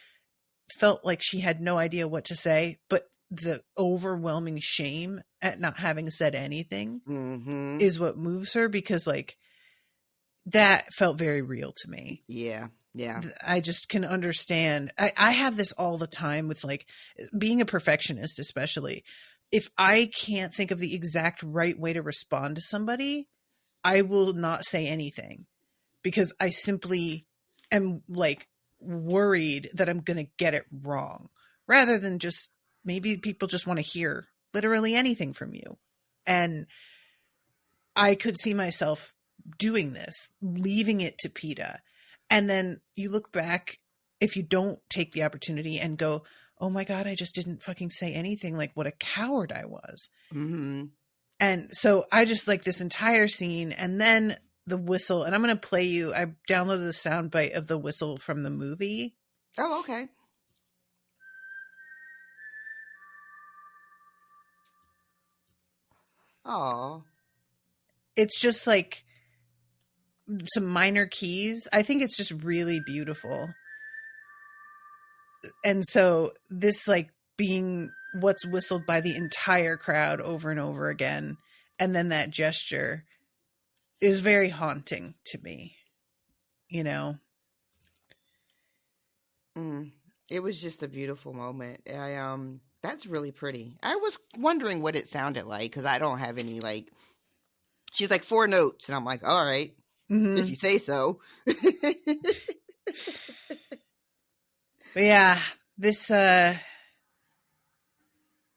felt like she had no idea what to say, but the overwhelming shame at not having said anything is what moves her, because like that felt very real to me. Yeah. Yeah. I just can understand. I have this all the time with like being a perfectionist, especially if I can't think of the exact right way to respond to somebody, I will not say anything because I simply am like worried that I'm going to get it wrong, rather than just maybe people just want to hear literally anything from you. And I could see myself doing this, leaving it to PETA. And then you look back, if you don't take the opportunity and go, "Oh my God, I just didn't fucking say anything. Like what a coward I was." Mm-hmm. And so I just like this entire scene, and then the whistle, and I'm going to play you. I downloaded the soundbite of the whistle from the movie. Oh, okay. Oh, it's just like some minor keys. I think it's just really beautiful. And so this like being what's whistled by the entire crowd over and over again, and then that gesture is very haunting to me, you know? It was just a beautiful moment. That's really pretty. I was wondering what it sounded like, because I don't have any, like, she's like 4 notes, and I'm like, all right, if you say so. But yeah, this,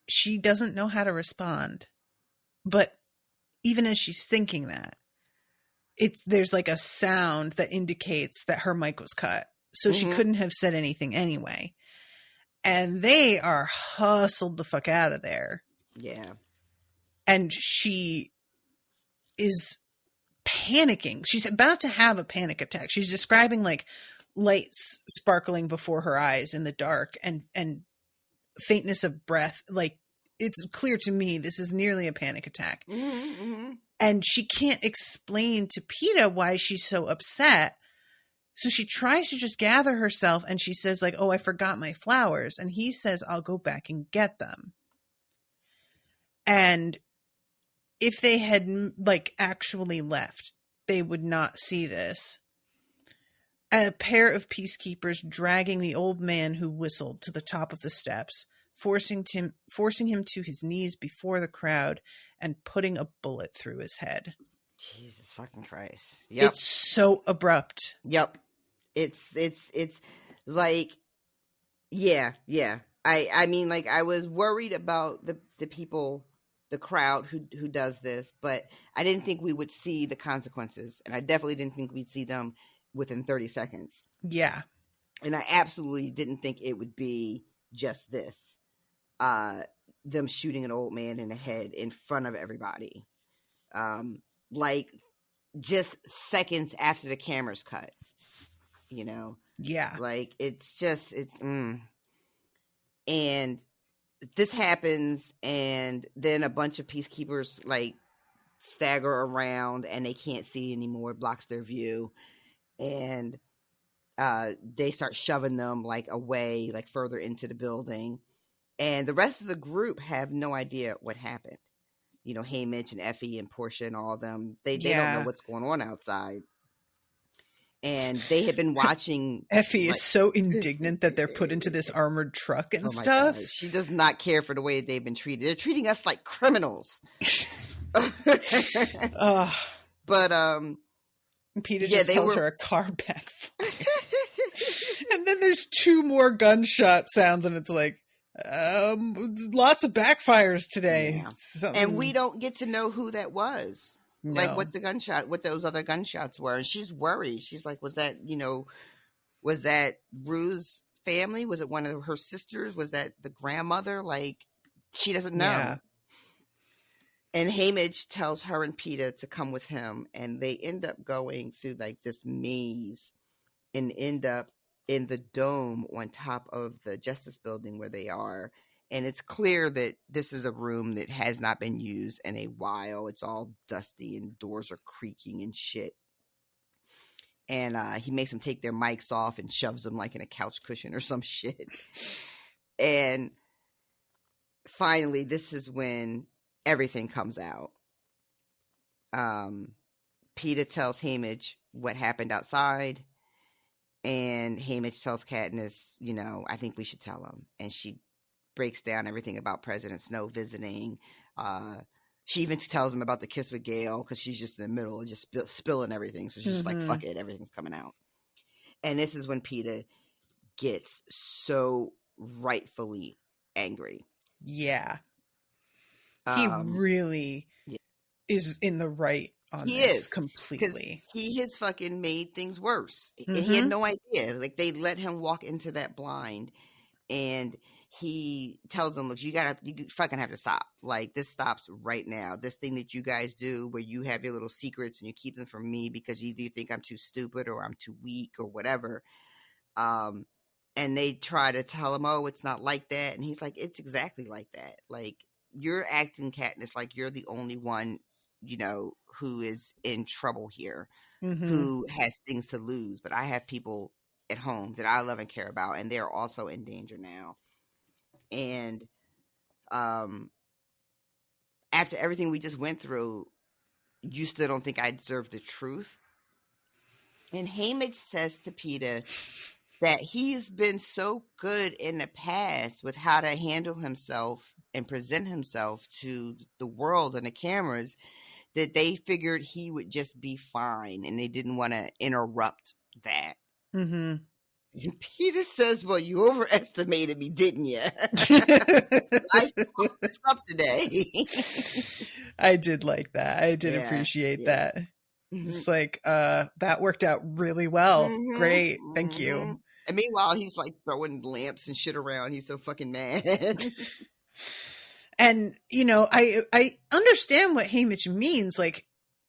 she doesn't know how to respond, but even as she's thinking that, there's like a sound that indicates that her mic was cut. So she couldn't have said anything anyway. And they are hustled the fuck out of there. Yeah. And she is panicking. She's about to have a panic attack. She's describing like lights sparkling before her eyes in the dark and faintness of breath. Like, it's clear to me this is nearly a panic attack. And she can't explain to PETA why she's so upset. So she tries to just gather herself, and she says like, "Oh, I forgot my flowers." And he says, "I'll go back and get them." And if they had like actually left, they would not see this. a pair of peacekeepers dragging the old man who whistled to the top of the steps, forcing him to his knees before the crowd and putting a bullet through his head. Jesus fucking Christ. Yep. It's so abrupt. Yep. It's like, yeah. I mean, like, I was worried about the people, the crowd who does this, but I didn't think we would see the consequences, and I definitely didn't think we'd see them within 30 seconds. Yeah. And I absolutely didn't think it would be just this, them shooting an old man in the head in front of everybody. Like, just seconds after the camera's cut, you know? Yeah. Like, and this happens, and then a bunch of peacekeepers, like, stagger around, and they can't see anymore. It blocks their view. And they start shoving them, like, away, like, further into the building. And the rest of the group have no idea what happened. You know, Haymitch and Effie and Portia and all of them, they don't know what's going on outside. And they had been watching. Effie is so indignant that they're put into this armored truck and stuff. God. She does not care for the way they've been treated. They're treating us like criminals. But Peter just tells her a car backfired. And then there's 2 more gunshot sounds, and it's like, lots of backfires today. Yeah. And we don't get to know who that was. No. Like what those other gunshots were. And she's worried. She's like, was that Rue's family? Was it one of her sisters? Was that the grandmother? Like, she doesn't know. Yeah. And Haymitch tells her and Peeta to come with him, and they end up going through like this maze and end up in the dome on top of the Justice Building where they are. And it's clear that this is a room that has not been used in a while. It's all dusty and doors are creaking and shit. And he makes them take their mics off and shoves them like in a couch cushion or some shit. And finally, this is when everything comes out. Peeta tells Haymitch what happened outside. And Haymitch tells Katniss, you know, I think we should tell him. And she breaks down everything about President Snow visiting. She even tells him about the kiss with Gale because she's just in the middle of just spilling everything. So she's just like, fuck it, everything's coming out. And this is when Peeta gets so rightfully angry. Yeah. He really is in the right on this completely. He has fucking made things worse. And he had no idea. Like, they let him walk into that blind, and he tells them, look, you fucking have to stop. Like, this stops right now. This thing that you guys do where you have your little secrets and you keep them from me because either you think I'm too stupid or I'm too weak or whatever. And they try to tell him, oh, it's not like that. And he's like, it's exactly like that. Like, you're acting, Katniss, like you're the only one, you know, who is in trouble here, who has things to lose. But I have people at home that I love and care about, and they're also in danger now. And after everything we just went through, you still don't think I deserve the truth? And Haymitch says to Peeta that he's been so good in the past with how to handle himself and present himself to the world and the cameras that they figured he would just be fine, and they didn't want to interrupt that. And Peeta says, well, you overestimated me, didn't you? I fucked this up today. I did like that. I did appreciate that. It's like, that worked out really well. Great. Thank you. And meanwhile, he's like throwing lamps and shit around. He's so fucking mad. And, you know, I understand what Haymitch means. Like,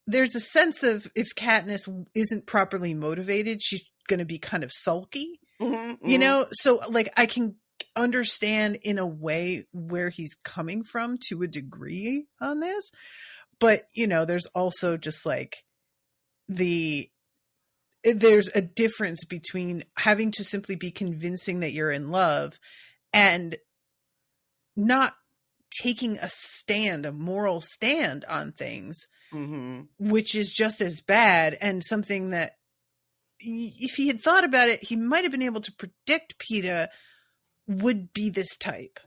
there's a sense of if Katniss isn't properly motivated, she's going to be kind of sulky, you know? So, like, I can understand in a way where he's coming from to a degree on this. But, you know, there's also just like there's a difference between having to simply be convincing that you're in love and not taking a stand, a moral stand on things, which is just as bad, and something that if he had thought about it, he might have been able to predict Peeta would be this type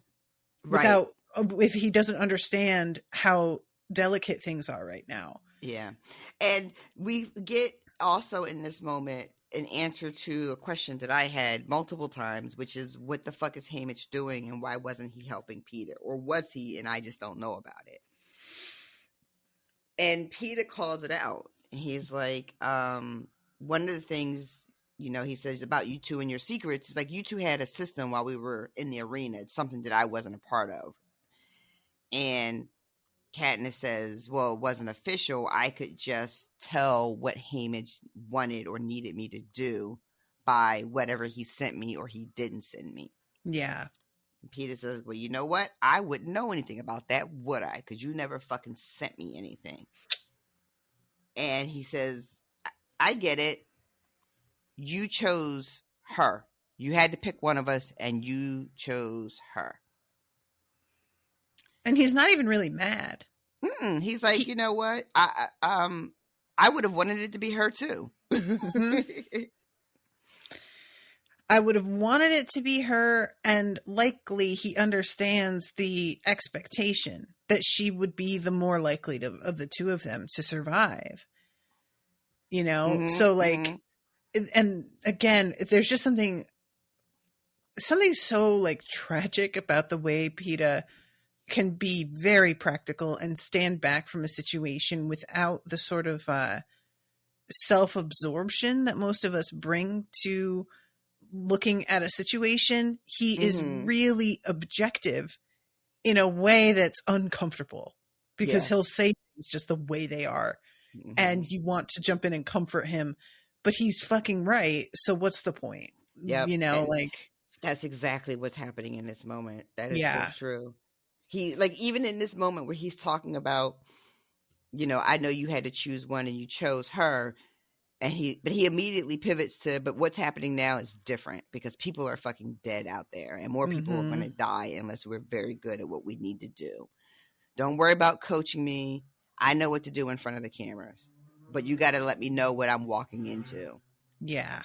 without, if he doesn't understand how delicate things are right now. Yeah. And we get also in this moment an answer to a question that I had multiple times, which is, what the fuck is Haymitch doing and why wasn't he helping Peeta? Or was he and I just don't know about it? And Peeta calls it out. He's like, one of the things, you know, he says about you two and your secrets is like, you two had a system while we were in the arena. It's something that I wasn't a part of. And Katniss says, well, it wasn't official. I could just tell what Haymitch wanted or needed me to do by whatever he sent me or he didn't send me. Yeah. And Peeta says, well, you know what? I wouldn't know anything about that, would I? Because you never fucking sent me anything. And he says, I get it. You chose her. You had to pick one of us and you chose her. And he's not even really mad. He's like, you know what? I would have wanted it to be her too. I would have wanted it to be her, and likely he understands the expectation that she would be the more likely of the two of them to survive. You know? So like, and again, there's just something so like tragic about the way Peeta can be very practical and stand back from a situation without the sort of self-absorption that most of us bring to looking at a situation. He is really objective in a way that's uncomfortable because he'll say things just the way they are. And you want to jump in and comfort him, but he's fucking right. So what's the point? You know, and like, that's exactly what's happening in this moment. That is so true. He, like, even in this moment where he's talking about, you know, I know you had to choose one and you chose her, but he immediately pivots to, but what's happening now is different because people are fucking dead out there and more people are going to die unless we're very good at what we need to do. Don't worry about coaching me. I know what to do in front of the cameras, but you got to let me know what I'm walking into. Yeah.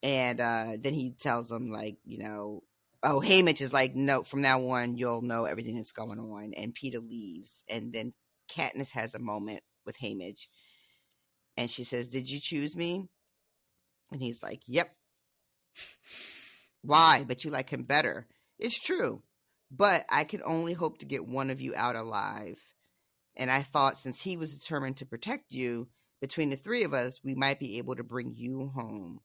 And then he tells them, like, you know, oh, Haymitch is like, no, from now on, you'll know everything that's going on. And Peeta leaves. And then Katniss has a moment with Haymitch. And she says, did you choose me? And he's like, yep. Why? But you like him better. It's true. But I could only hope to get one of you out alive. And I thought since he was determined to protect you, between the three of us, we might be able to bring you home.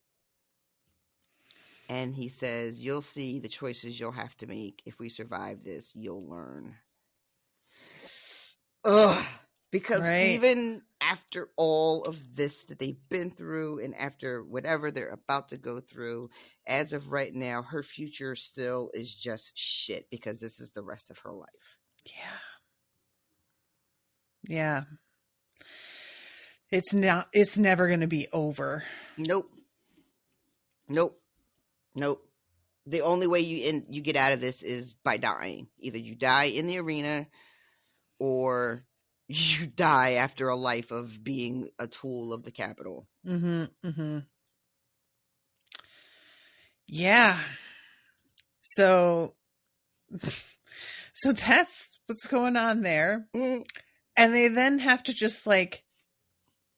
And he says, you'll see the choices you'll have to make. If we survive this, you'll learn. Ugh. Because even after all of this that they've been through and after whatever they're about to go through, as of right now, her future still is just shit because this is the rest of her life. Yeah. It's never going to be over. Nope. The only way you get out of this is by dying. Either you die in the arena or you die after a life of being a tool of the Capitol. Yeah. So that's what's going on there. And they then have to just like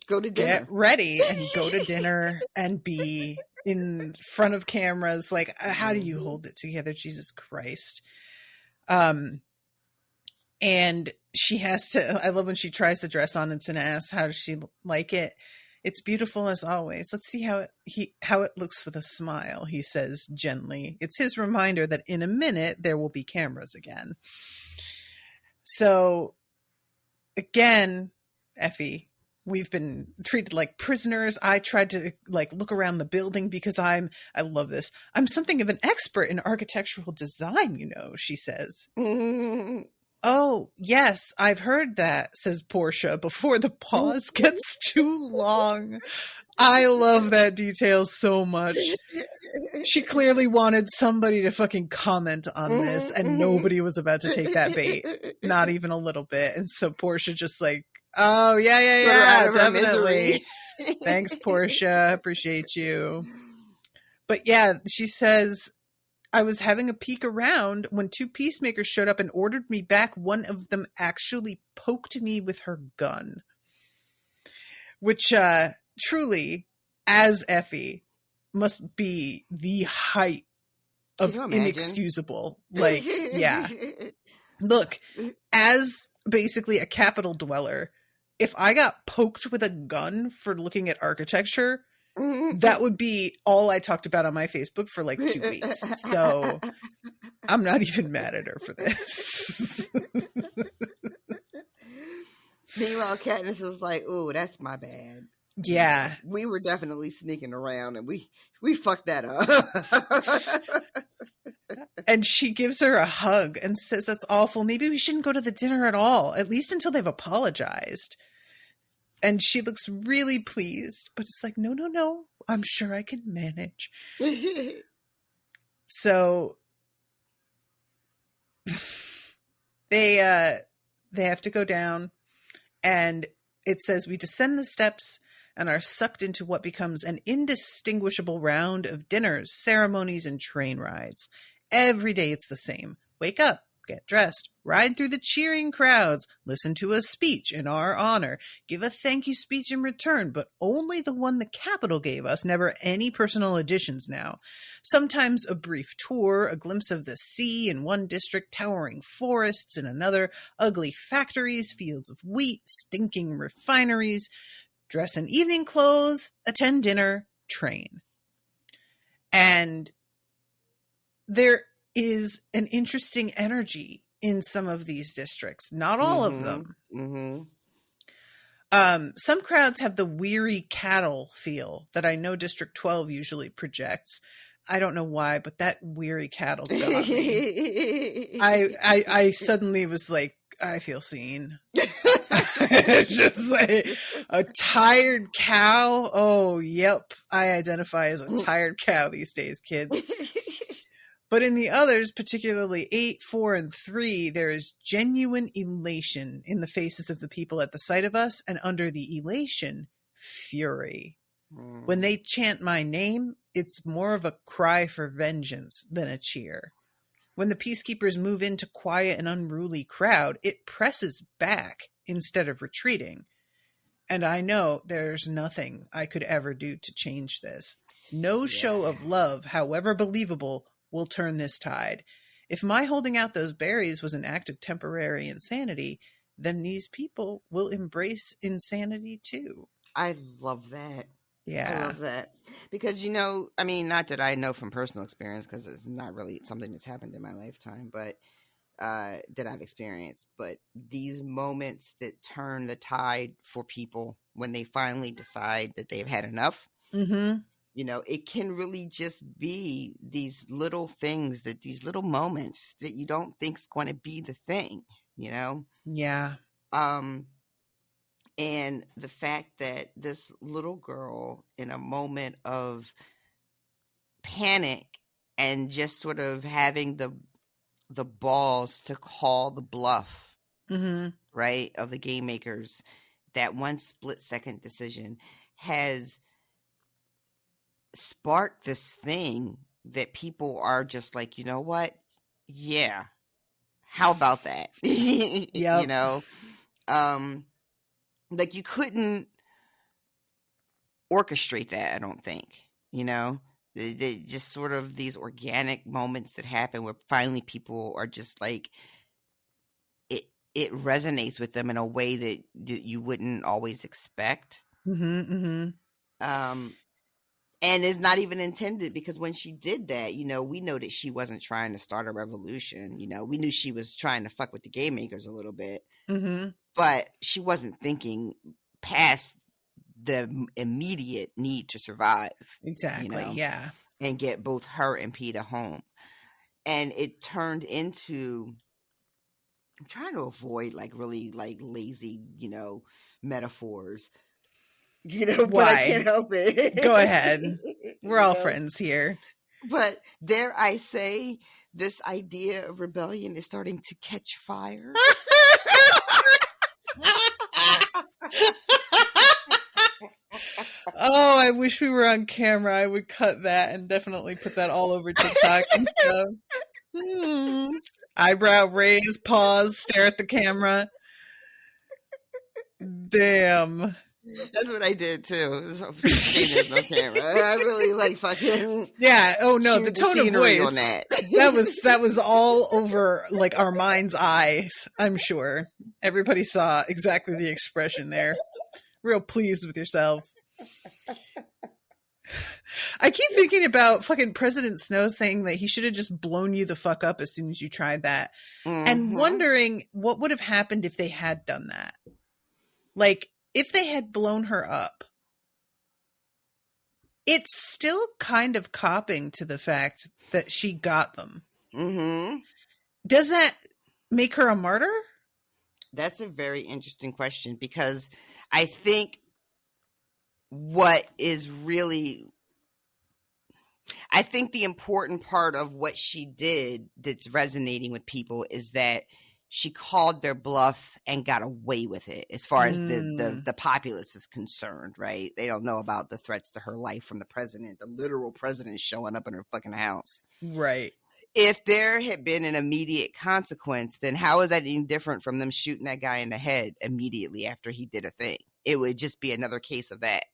go to dinner. Get ready and go to dinner and be in front of cameras. Like, how do you hold it together? Jesus Christ. And she has to, I love when she tries the dress on and Cinna asks, how does she like it? It's beautiful as always. Let's see how it looks with a smile, he says gently. It's his reminder that in a minute there will be cameras again. So again, Effie, we've been treated like prisoners. I tried to like look around the building because I love this. I'm something of an expert in architectural design, you know, she says. Oh, yes, I've heard that, says Portia before the pause gets too long. I love that detail so much. She clearly wanted somebody to fucking comment on this and nobody was about to take that bait. Not even a little bit. And so Portia just like, oh, yeah, definitely. Thanks, Portia. Appreciate you. But yeah, she says, I was having a peek around when 2 peacemakers showed up and ordered me back. One of them actually poked me with her gun. Which, truly, as Effie, must be the height of inexcusable. Like, yeah. Look, as basically a Capitol dweller, if I got poked with a gun for looking at architecture, that would be all I talked about on my Facebook for like 2 weeks. So I'm not even mad at her for this. Meanwhile, Katniss is like, "Ooh, that's my bad." Yeah, we were definitely sneaking around, and we fucked that up. And she gives her a hug and says, "That's awful. Maybe we shouldn't go to the dinner at all, at least until they've apologized." And she looks really pleased, but it's like, no, I'm sure I can manage. So they have to go down, and it says we descend the steps and are sucked into what becomes an indistinguishable round of dinners, ceremonies, and train rides. Every day it's the same. Wake up, get dressed, ride through the cheering crowds, listen to a speech in our honor, give a thank you speech in return, but only the one the Capitol gave us, never any personal additions now. Sometimes a brief tour, a glimpse of the sea in one district, towering forests in another, ugly factories, fields of wheat, stinking refineries, dress in evening clothes, attend dinner, train. And there is an interesting energy in some of these districts. Not all of them. Some crowds have the weary cattle feel that I know District 12 usually projects. I don't know why, but that weary cattle got me. I suddenly was like, I feel seen. Just like a tired cow. Oh, yep. I identify as a tired cow these days, kids. But in the others, particularly 8, 4, and 3, there is genuine elation in the faces of the people at the sight of us, and under the elation, fury. When they chant my name, it's more of a cry for vengeance than a cheer. When the peacekeepers move into quiet and unruly crowd, it presses back instead of retreating. And I know there's nothing I could ever do to change this. No show of love, however believable, will turn this tide. If my holding out those berries was an act of temporary insanity, then these people will embrace insanity too. I love that. Yeah. I love that. Because, I mean, not that I know from personal experience, because it's not really something that's happened in my lifetime, but that I've experienced. But these moments that turn the tide for people when they finally decide that they've had enough, it can really just be these little things, these little moments that you don't think's going to be the thing, Yeah. And the fact that this little girl, in a moment of panic and just sort of having the balls to call the bluff, right, of the game makers, that one split-second decision has sparked this thing that people are just like, you know what? Yeah. How about that? Yep. Like you couldn't orchestrate that, I don't think, they just sort of these organic moments that happen where finally people are just like, it resonates with them in a way that you wouldn't always expect. And it's not even intended, because when she did that, we know that she wasn't trying to start a revolution. We knew she was trying to fuck with the game makers a little bit. But she wasn't thinking past the immediate need to survive. Exactly. Yeah. And get both her and Peeta home. And it turned into, I'm trying to avoid like really like lazy, metaphors. But I can't help it. Go ahead. We're all friends here. But dare I say, this idea of rebellion is starting to catch fire. Oh, I wish we were on camera. I would cut that and definitely put that all over TikTok and stuff. Eyebrow raise, pause, stare at the camera. Damn. That's what I did too. There's no camera. I really like fucking. Yeah. Oh no, the tone of voice on that. that was all over like our mind's eyes. I'm sure everybody saw exactly the expression there. Real pleased with yourself. I keep thinking about fucking President Snow saying that he should have just blown you the fuck up as soon as you tried that, and wondering what would have happened if they had done that. Like, if they had blown her up, it's still kind of copping to the fact that she got them. Mm-hmm. Does that make her a martyr? That's a very interesting question, because I think what is really, I think the important part of what she did that's resonating with people is that she called their bluff and got away with it as far as the populace is concerned, right? They don't know about the threats to her life from the president, the literal president showing up in her fucking house. Right. If there had been an immediate consequence, then how is that any different from them shooting that guy in the head immediately after he did a thing? It would just be another case of that.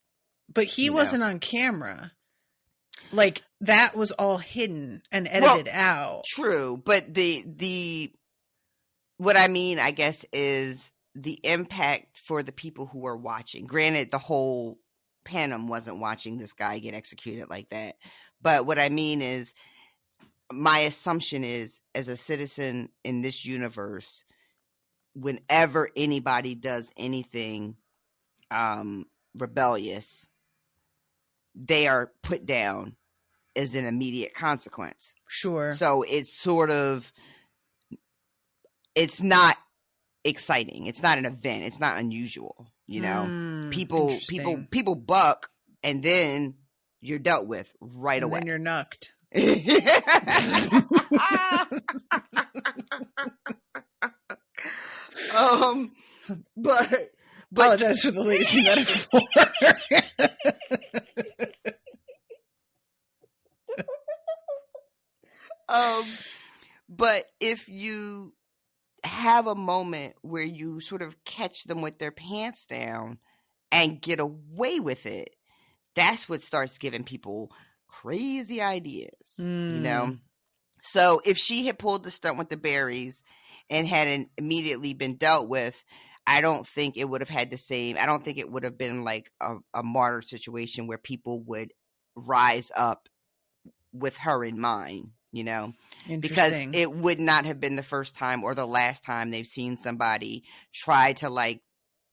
But he wasn't on camera. Like, that was all hidden and edited out. True, but the what I mean, I guess, is the impact for the people who are watching. Granted, the whole Panem wasn't watching this guy get executed like that. But what I mean is, my assumption is, as a citizen in this universe, whenever anybody does anything rebellious, they are put down as an immediate consequence. Sure. So it's sort of, it's not exciting. It's not an event. It's not unusual. You know, people buck, and then you're dealt with right away. And then you're knucked. But apologize for the lazy metaphor. But if you have a moment where you sort of catch them with their pants down and get away with it, that's what starts giving people crazy ideas, you know? So if she had pulled the stunt with the berries and hadn't immediately been dealt with, I don't think it would have had the same, I don't think it would have been like a martyr situation where people would rise up with her in mind, you know, because it would not have been the first time or the last time they've seen somebody try to, like,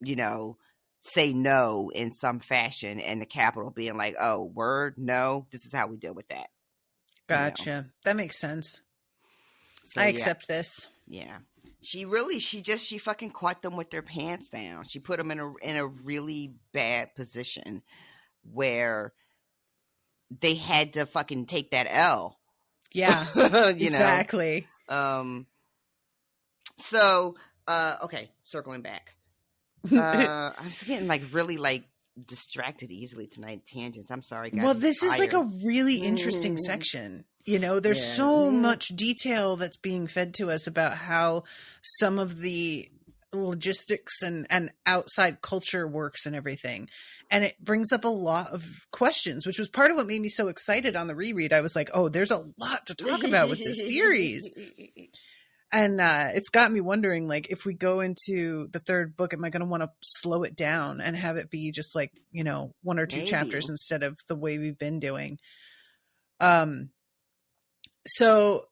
you know, say no in some fashion, and the Capitol being like, oh, word, no, this is how we deal with that. Gotcha. You know? That makes sense. So, I accept this. Yeah. She fucking caught them with their pants down. She put them in a really bad position where they had to fucking take that L. Yeah. Exactly. So, okay, circling back. I was getting like really like distracted easily tonight. Tangents. I'm sorry, guys. Well, this is like a really interesting section. You know, there's so much detail that's being fed to us about how some of the logistics and outside culture works and everything. And it brings up a lot of questions, which was part of what made me so excited on the reread. I was like, oh, there's a lot to talk about with this series. And it's got me wondering, like, if we go into the third book, am I going to want to slow it down and have it be just like, you know, 1 or 2 chapters instead of the way we've been doing? So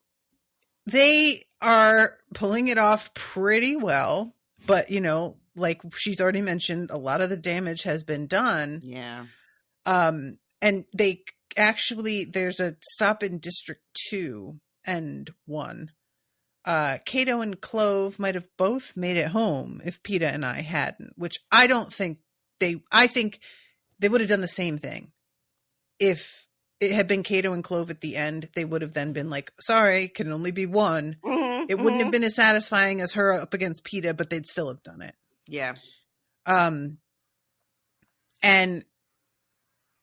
they are pulling it off pretty well, but, you know, like she's already mentioned, a lot of the damage has been done. Yeah. And there's a stop in District 2 and 1. Cato and Clove might have both made it home if Peeta and I hadn't, which I don't think I think they would have done the same thing. If it had been Cato and Clove at the end, they would have then been like, sorry, can only be one. It wouldn't have been as satisfying as her up against Peeta, but they'd still have done it. Yeah. And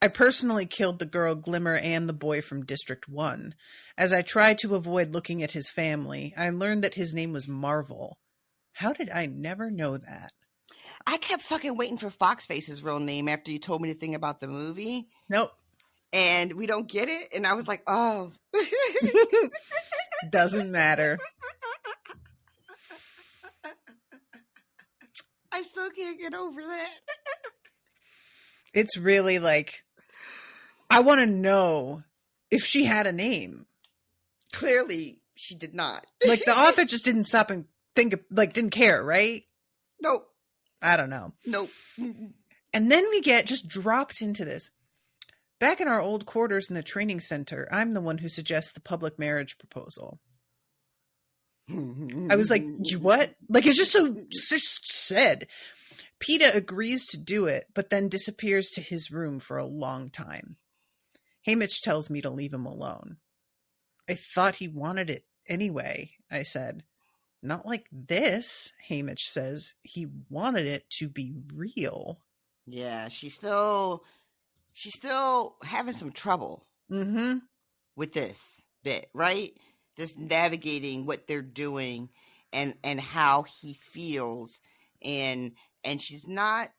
I personally killed the girl Glimmer and the boy from District 1. As I tried to avoid looking at his family, I learned that his name was Marvel. How did I never know that? I kept fucking waiting for Foxface's real name after you told me the thing about the movie. Nope. And we don't get it. And I was like, oh. Doesn't matter. I still can't get over that. It's really like, I want to know if she had a name. Clearly, she did not. Like, the author just didn't stop and think, like, didn't care, right? Nope. I don't know. Nope. And then we get just dropped into this. Back in our old quarters in the training center, I'm the one who suggests the public marriage proposal. I was like, you what? Like, it's just so just said. PETA agrees to do it, but then disappears to his room for a long time. Haymitch tells me to leave him alone. I thought he wanted it anyway, I said. Not like this, Haymitch says. He wanted it to be real. Yeah, she's still having some trouble with this bit, right? Just navigating what they're doing and how he feels, and she's not.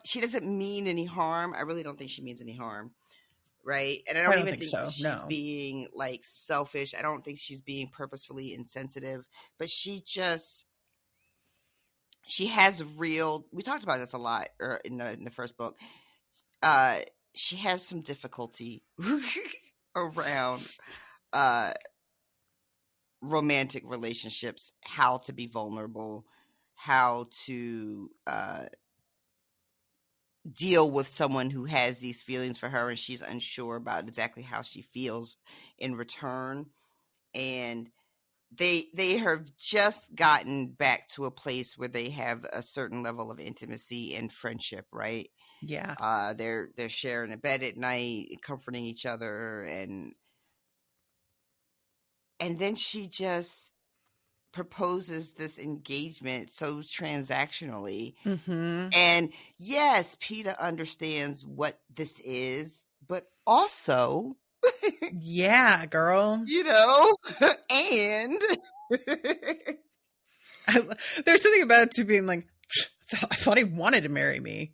She doesn't mean any harm. I really don't think she means any harm, right? And I don't even think so. she's being like selfish. I don't think she's being purposefully insensitive, but she has real. We talked about this a lot in the first book. She has some difficulty around romantic relationships, how to be vulnerable, how to deal with someone who has these feelings for her and she's unsure about exactly how she feels in return. And they have just gotten back to a place where they have a certain level of intimacy and friendship, right? Yeah. They're sharing a bed at night, comforting each other, and then she just proposes this engagement so transactionally. And yes, PETA understands what this is, but also yeah, girl. You know, and there's something about it to being like, I thought he wanted to marry me.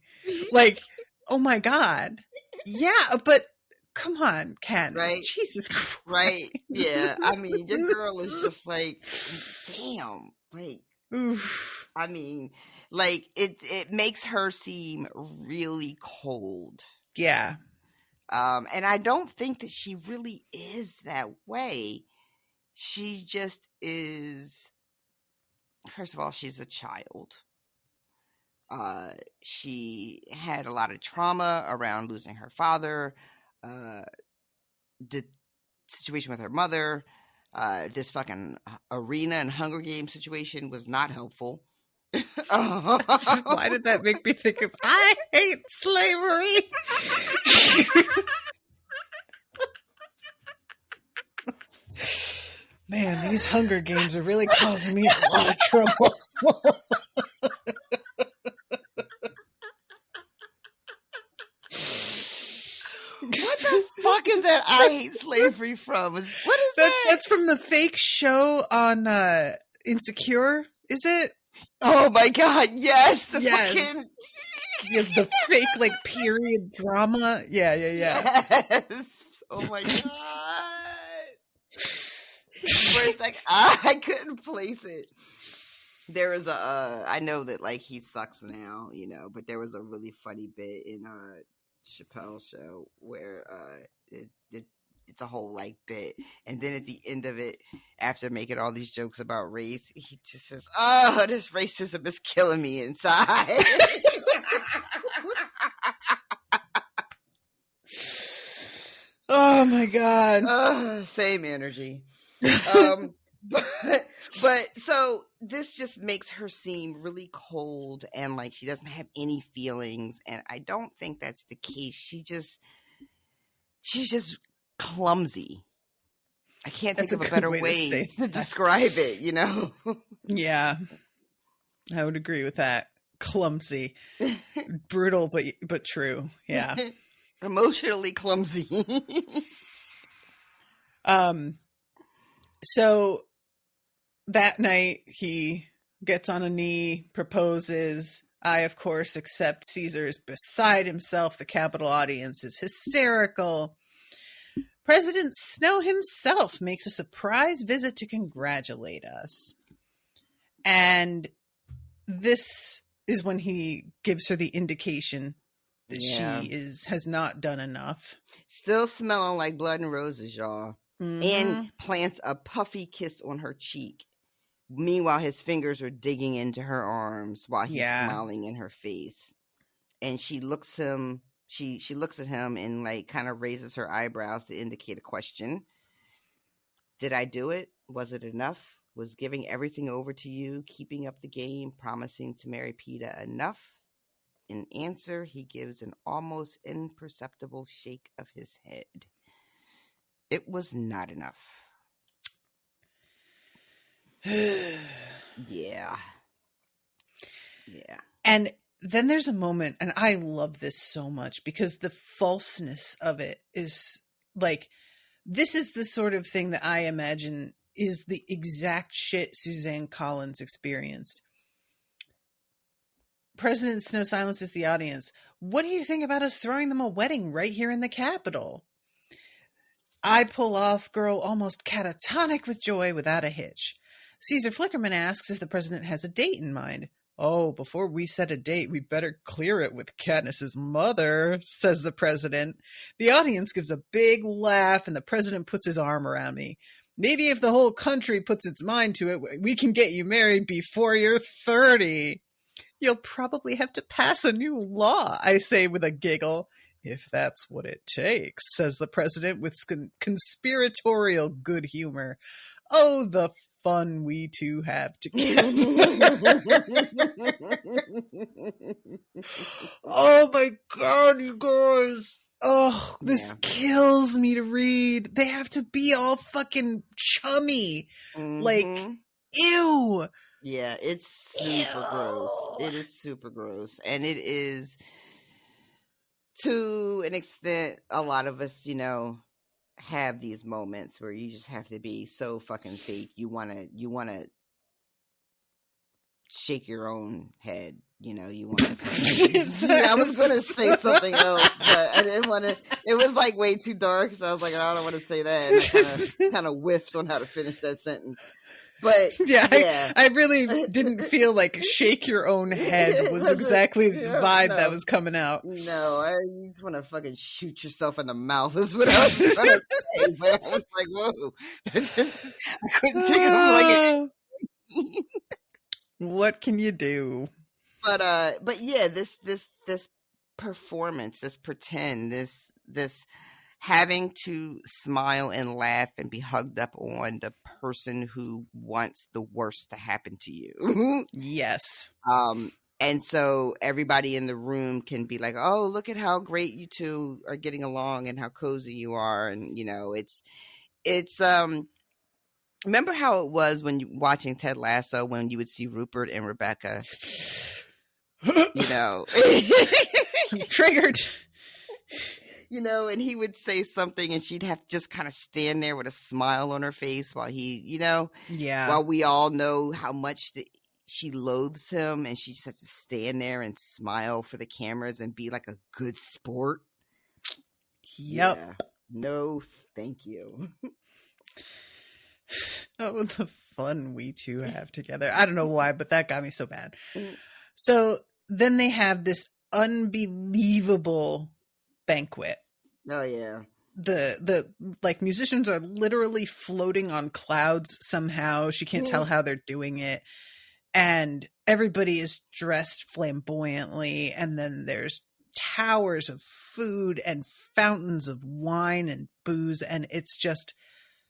Like, oh my God. Yeah, but come on, Ken. Right? Jesus Christ. Right. Yeah. I mean, your girl is just like, damn. Like, oof. I mean, like it makes her seem really cold. Yeah. And I don't think that she really is that way. She just is. First of all, she's a child. She had a lot of trauma around losing her father, the situation with her mother, this fucking arena and Hunger Games situation was not helpful. Why did that make me think of, I hate slavery? Man, these Hunger Games are really causing me a lot of trouble. What the fuck is that I hate slavery from? What is that? That's from the fake show on Insecure, is it? Oh my God, yes. Fucking the fake like period drama. Yeah. Yes. Oh my God. Where it's like I couldn't place it. There was I know that like he sucks now, you know, but there was a really funny bit in Chappelle's show where it's a whole like bit, and then at the end of it, after making all these jokes about race, he just says, "Oh, this racism is killing me inside." Oh my God. Same energy. But so this just makes her seem really cold and like she doesn't have any feelings, and I don't think that's the case. She's just clumsy. I can't think of a better way to describe it, you know? Yeah. I would agree with that. Clumsy. Brutal but true. Yeah. Emotionally clumsy. So that night he gets on a knee, proposes. I, of course, accept. Caesar is beside himself. The Capitol audience is hysterical. President Snow himself makes a surprise visit to congratulate us. And this is when he gives her the indication that she has not done enough. Still smelling like blood and roses, y'all. Mm-hmm. And plants a puffy kiss on her cheek. Meanwhile, his fingers are digging into her arms while he's smiling in her face. And she looks him. She looks at him and like kind of raises her eyebrows to indicate a question. Did I do it? Was it enough? Was giving everything over to you, keeping up the game, promising to marry Peeta enough? In answer, he gives an almost imperceptible shake of his head. It was not enough. Yeah. And then there's a moment, and I love this so much because the falseness of it is like, this is the sort of thing that I imagine is the exact shit Suzanne Collins experienced. President Snow silences the audience. What do you think about us throwing them a wedding right here in the Capitol? I pull off, girl almost catatonic with joy without a hitch. Caesar Flickerman asks if the president has a date in mind. Oh, before we set a date, we better clear it with Katniss's mother, says the president. The audience gives a big laugh, and the president puts his arm around me. Maybe if the whole country puts its mind to it, we can get you married before you're 30. You'll probably have to pass a new law, I say with a giggle. If that's what it takes, says the president with conspiratorial good humor. Oh, the fun we two have together. Oh my God, you guys. Oh, this kills me to read. They have to be all fucking chummy. Mm-hmm. Like, ew. Yeah, it's super gross. It is super gross. And it is, to an extent, a lot of us, have these moments where you just have to be so fucking fake. You wanna shake your own head. You want to. I was gonna say something else, but I didn't want to. It was like way too dark, so I was like, I don't want to say that. And I kind of whiffed on how to finish that sentence. But I really didn't feel like shake your own head was exactly the vibe that was coming out. No, you just want to fucking shoot yourself in the mouth is what I was trying to say. But I was like, whoa. I couldn't think of like what can you do? But yeah, this performance, this pretend, this having to smile and laugh and be hugged up on the person who wants the worst to happen to you. Yes. And so everybody in the room can be like, oh, look at how great you two are getting along and how cozy you are. And, it's remember how it was when you watching Ted Lasso, when you would see Rupert and Rebecca, I'm triggered. And he would say something and she'd have to just kind of stand there with a smile on her face while he, while we all know how much she loathes him, and she just has to stand there and smile for the cameras and be like a good sport. Yep. Yeah. No, thank you. Oh, the fun we two have together. I don't know why, but that got me so bad. So then they have this unbelievable banquet. Oh yeah. The like musicians are literally floating on clouds somehow. She can't tell how they're doing it. And everybody is dressed flamboyantly, and then there's towers of food and fountains of wine and booze, and it's just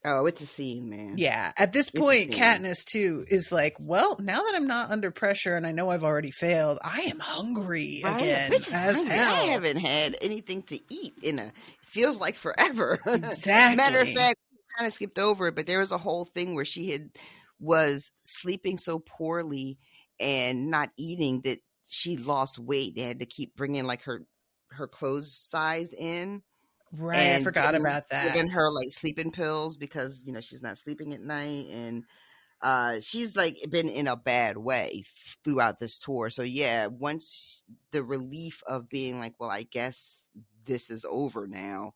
it's a scene, man. Yeah. At this point, Katniss too is like, well, now that I'm not under pressure and I know I've already failed, I am hungry again as hell. I haven't had anything to eat feels like forever. Exactly. Matter of fact, we kind of skipped over it, but there was a whole thing where she was sleeping so poorly and not eating that she lost weight. They had to keep bringing like her her clothes size in. Right, I forgot about that. Giving her like sleeping pills because, you know, she's not sleeping at night, and she's like been in a bad way throughout this tour. So yeah, once the relief of being like, well, I guess this is over now.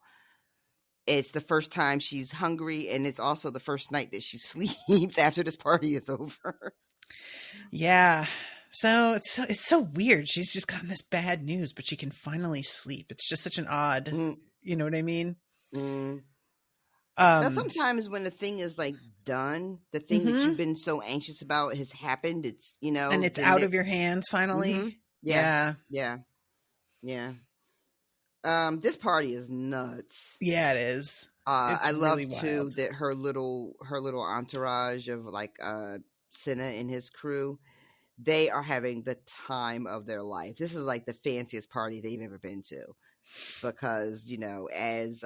It's the first time she's hungry, and it's also the first night that she sleeps after this party is over. Yeah. So it's so weird. She's just gotten this bad news, but she can finally sleep. It's just such an odd, you know what I mean? Now, sometimes when the thing is like done, the thing that you've been so anxious about has happened. It's, you know, and it's out of your hands finally. Yeah. This party is nuts. Yeah, it is. I love really too wild. that her little entourage of like Senna and his crew, they are having the time of their life. This is like the fanciest party they've ever been to, because, you know, as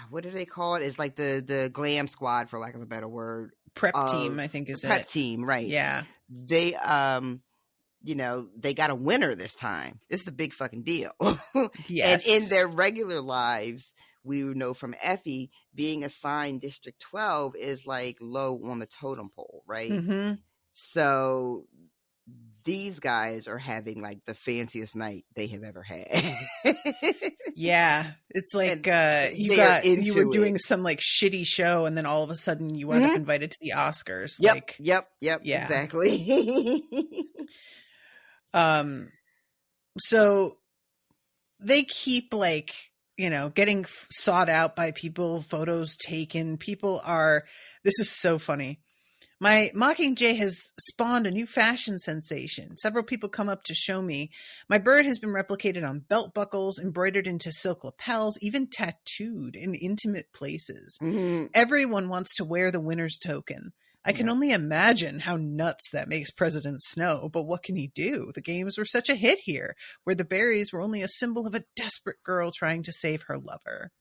what do they call it? It's like the glam squad, for lack of a better word. Prep team, I think is it. Prep team, right? Yeah. They you know, they got a winner this time. This is a big fucking deal. Yes. And in their regular lives, we know from Effie, being assigned District 12 is like low on the totem pole, right? So these guys are having like the fanciest night they have ever had. Yeah, it's like you were doing some like shitty show, and then all of a sudden you wound up invited to the Oscars. Yep, yeah. Exactly. So they keep like, you know, getting sought out by people, photos taken. This is so funny. My Mockingjay has spawned a new fashion sensation. Several people come up to show me. My bird has been replicated on belt buckles, embroidered into silk lapels, even tattooed in intimate places. Everyone wants to wear the winner's token. I can only imagine how nuts that makes President Snow, but what can he do? The games were such a hit here, where the berries were only a symbol of a desperate girl trying to save her lover.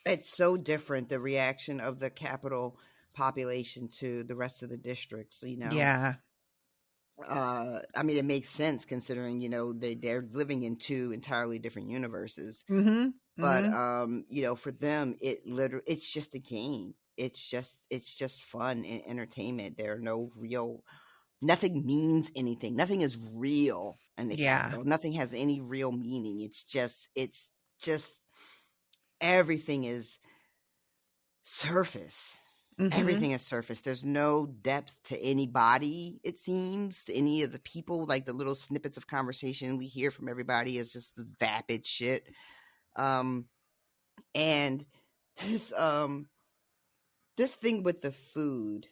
It's so different, the reaction of the capital population to the rest of the districts, you know. Yeah. I mean, it makes sense considering, you know, they're living in two entirely different universes. But you know, for them, it's just a game. It's just fun and entertainment. There are no real, nothing means anything. Nothing is real in the capital. Nothing has any real meaning. It's just everything is surface. Everything is surface. There's no depth to anybody, it seems, to any of the people. Like the little snippets of conversation we hear from everybody is just the vapid shit. And this thing with the food,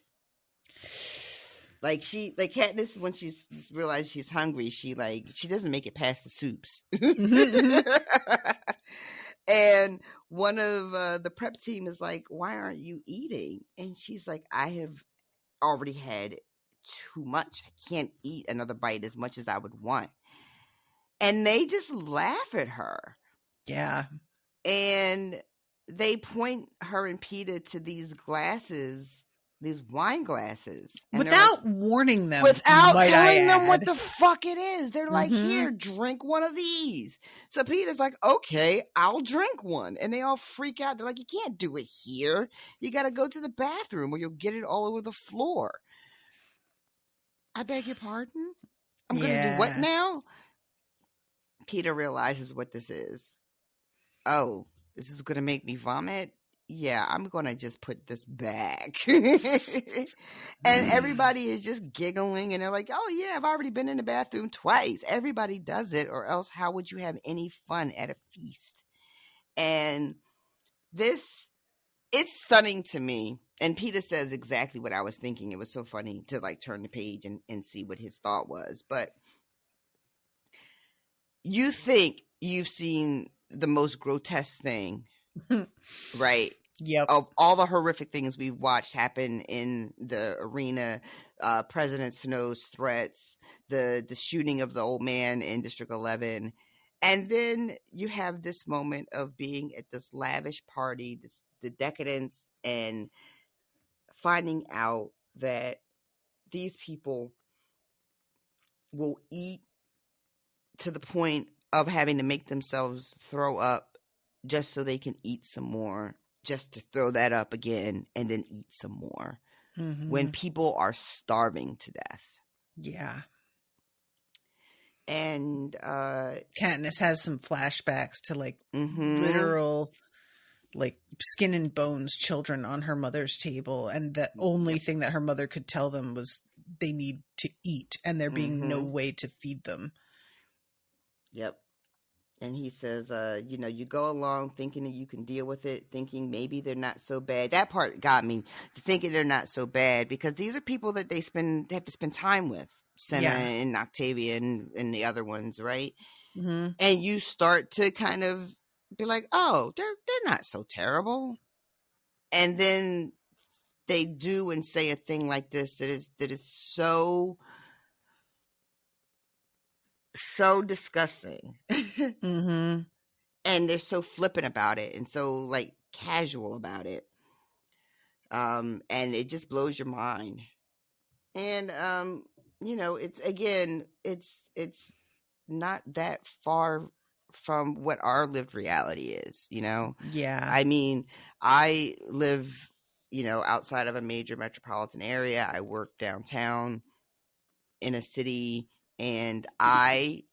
like Katniss, when she's realized she's hungry, she doesn't make it past the soups. And one of the prep team is like, why aren't you eating? And she's like, I have already had too much. I can't eat another bite as much as I would want. And they just laugh at her. Yeah. And they point her and Peeta to these glasses, these wine glasses. Without warning them. Without telling them what the fuck it is. They're like, here, drink one of these. So Peter's like, okay, I'll drink one. And they all freak out. They're like, you can't do it here. You got to go to the bathroom or you'll get it all over the floor. I beg your pardon? I'm going to do what now? Peter realizes what this is. Oh, this is going to make me vomit? Yeah, I'm going to just put this back. And everybody is just giggling and they're like, oh yeah, I've already been in the bathroom twice. Everybody does it, or else how would you have any fun at a feast? And it's stunning to me. And Peter says exactly what I was thinking. It was so funny to like turn the page and see what his thought was. But you think you've seen the most grotesque thing, right? Yep. Of all the horrific things we've watched happen in the arena, President Snow's threats, the shooting of the old man in District 11, and then you have this moment of being at this lavish party, the decadence, and finding out that these people will eat to the point of having to make themselves throw up just so they can eat some more, just to throw that up again and then eat some more. When people are starving to death. Yeah. And Katniss has some flashbacks to like literal like skin and bones children on her mother's table, and the only thing that her mother could tell them was they need to eat, and there being no way to feed them. Yep. And he says, you go along thinking that you can deal with it, thinking maybe they're not so bad. That part got me, thinking they're not so bad, because these are people that they have to spend time with, Senna and Octavia and the other ones, right? And you start to kind of be like, oh, they're not so terrible. And then they do and say a thing like this that is so disgusting. And they're so flippant about it and so like casual about it. And it just blows your mind. And it's not that far from what our lived reality is, Yeah. I mean, I live, outside of a major metropolitan area. I work downtown in a city, and I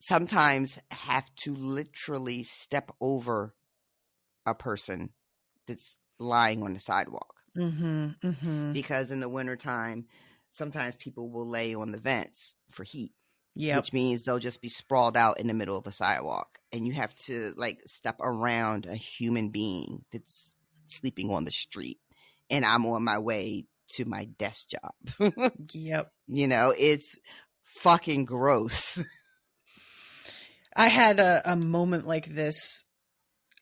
sometimes have to literally step over a person that's lying on the sidewalk. Because in the wintertime, sometimes people will lay on the vents for heat. Which means they'll just be sprawled out in the middle of a sidewalk, and you have to like step around a human being that's sleeping on the street, and I'm on my way to my desk job. It's fucking gross. I had a moment like this.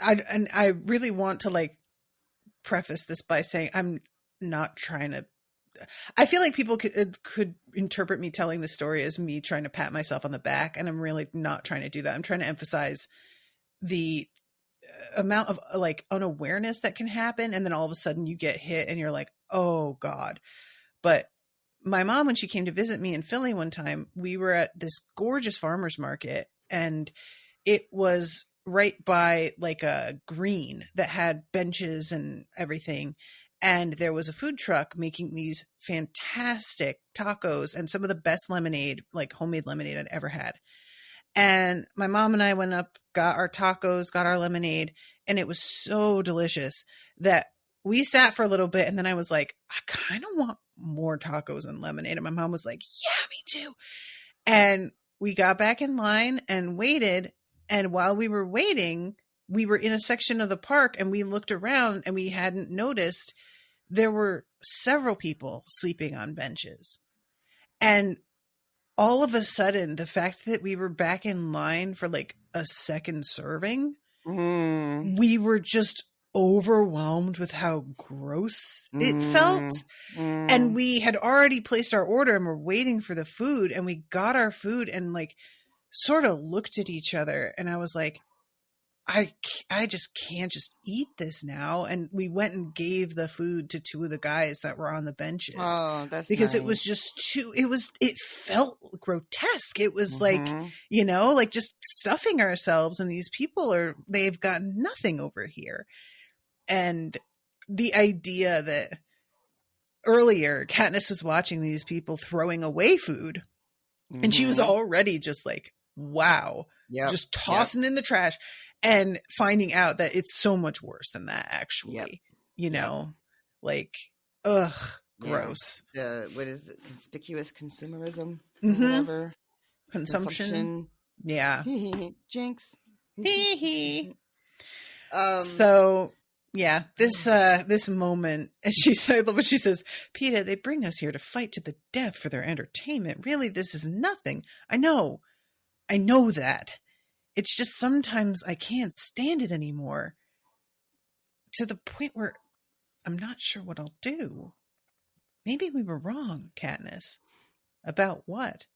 I really want to like preface this by saying I'm not trying to. I feel like people could interpret me telling the story as me trying to pat myself on the back, and I'm really not trying to do that. I'm trying to emphasize the amount of like unawareness that can happen, and then all of a sudden you get hit and you're like, oh God. But my mom, when she came to visit me in Philly one time, we were at this gorgeous farmer's market, and it was right by like a green that had benches and everything. And there was a food truck making these fantastic tacos and some of the best lemonade, like homemade lemonade I'd ever had. And my mom and I went up, got our tacos, got our lemonade, and it was so delicious that we sat for a little bit. And then I was like, I kind of want more tacos and lemonade. And my mom was like, yeah, me too. And we got back in line and waited. And while we were waiting, we were in a section of the park, and we looked around and we hadn't noticed there were several people sleeping on benches. And all of a sudden, the fact that we were back in line for like a second serving, we were just overwhelmed with how gross it felt. And we had already placed our order and we're waiting for the food, and we got our food and like sort of looked at each other, and I was like, I just can't just eat this now. And we went and gave the food to two of the guys that were on the benches. Oh, that's because nice. It was just it felt grotesque. It was like, like just stuffing ourselves, and these people they've got nothing over here. And the idea that earlier Katniss was watching these people throwing away food, and she was already just like, wow, just tossing in the trash. And finding out that it's so much worse than that, actually, like, gross. What is it? Conspicuous consumerism? Whatever. Consumption. Yeah. Jinx. So, yeah, this moment, and she says, Peeta, they bring us here to fight to the death for their entertainment. Really, this is nothing. I know that. It's just sometimes I can't stand it anymore, to the point where I'm not sure what I'll do. Maybe we were wrong, Katniss. About what?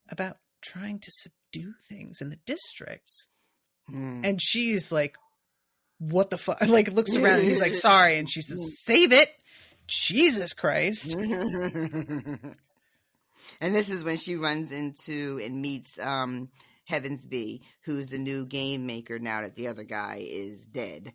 About trying to subdue things in the districts. And she's like, what the fuck? Like, looks around and he's like, sorry. And she says, save it. Jesus Christ. And this is when she runs into and meets Heavensby, who's the new game maker now that the other guy is dead.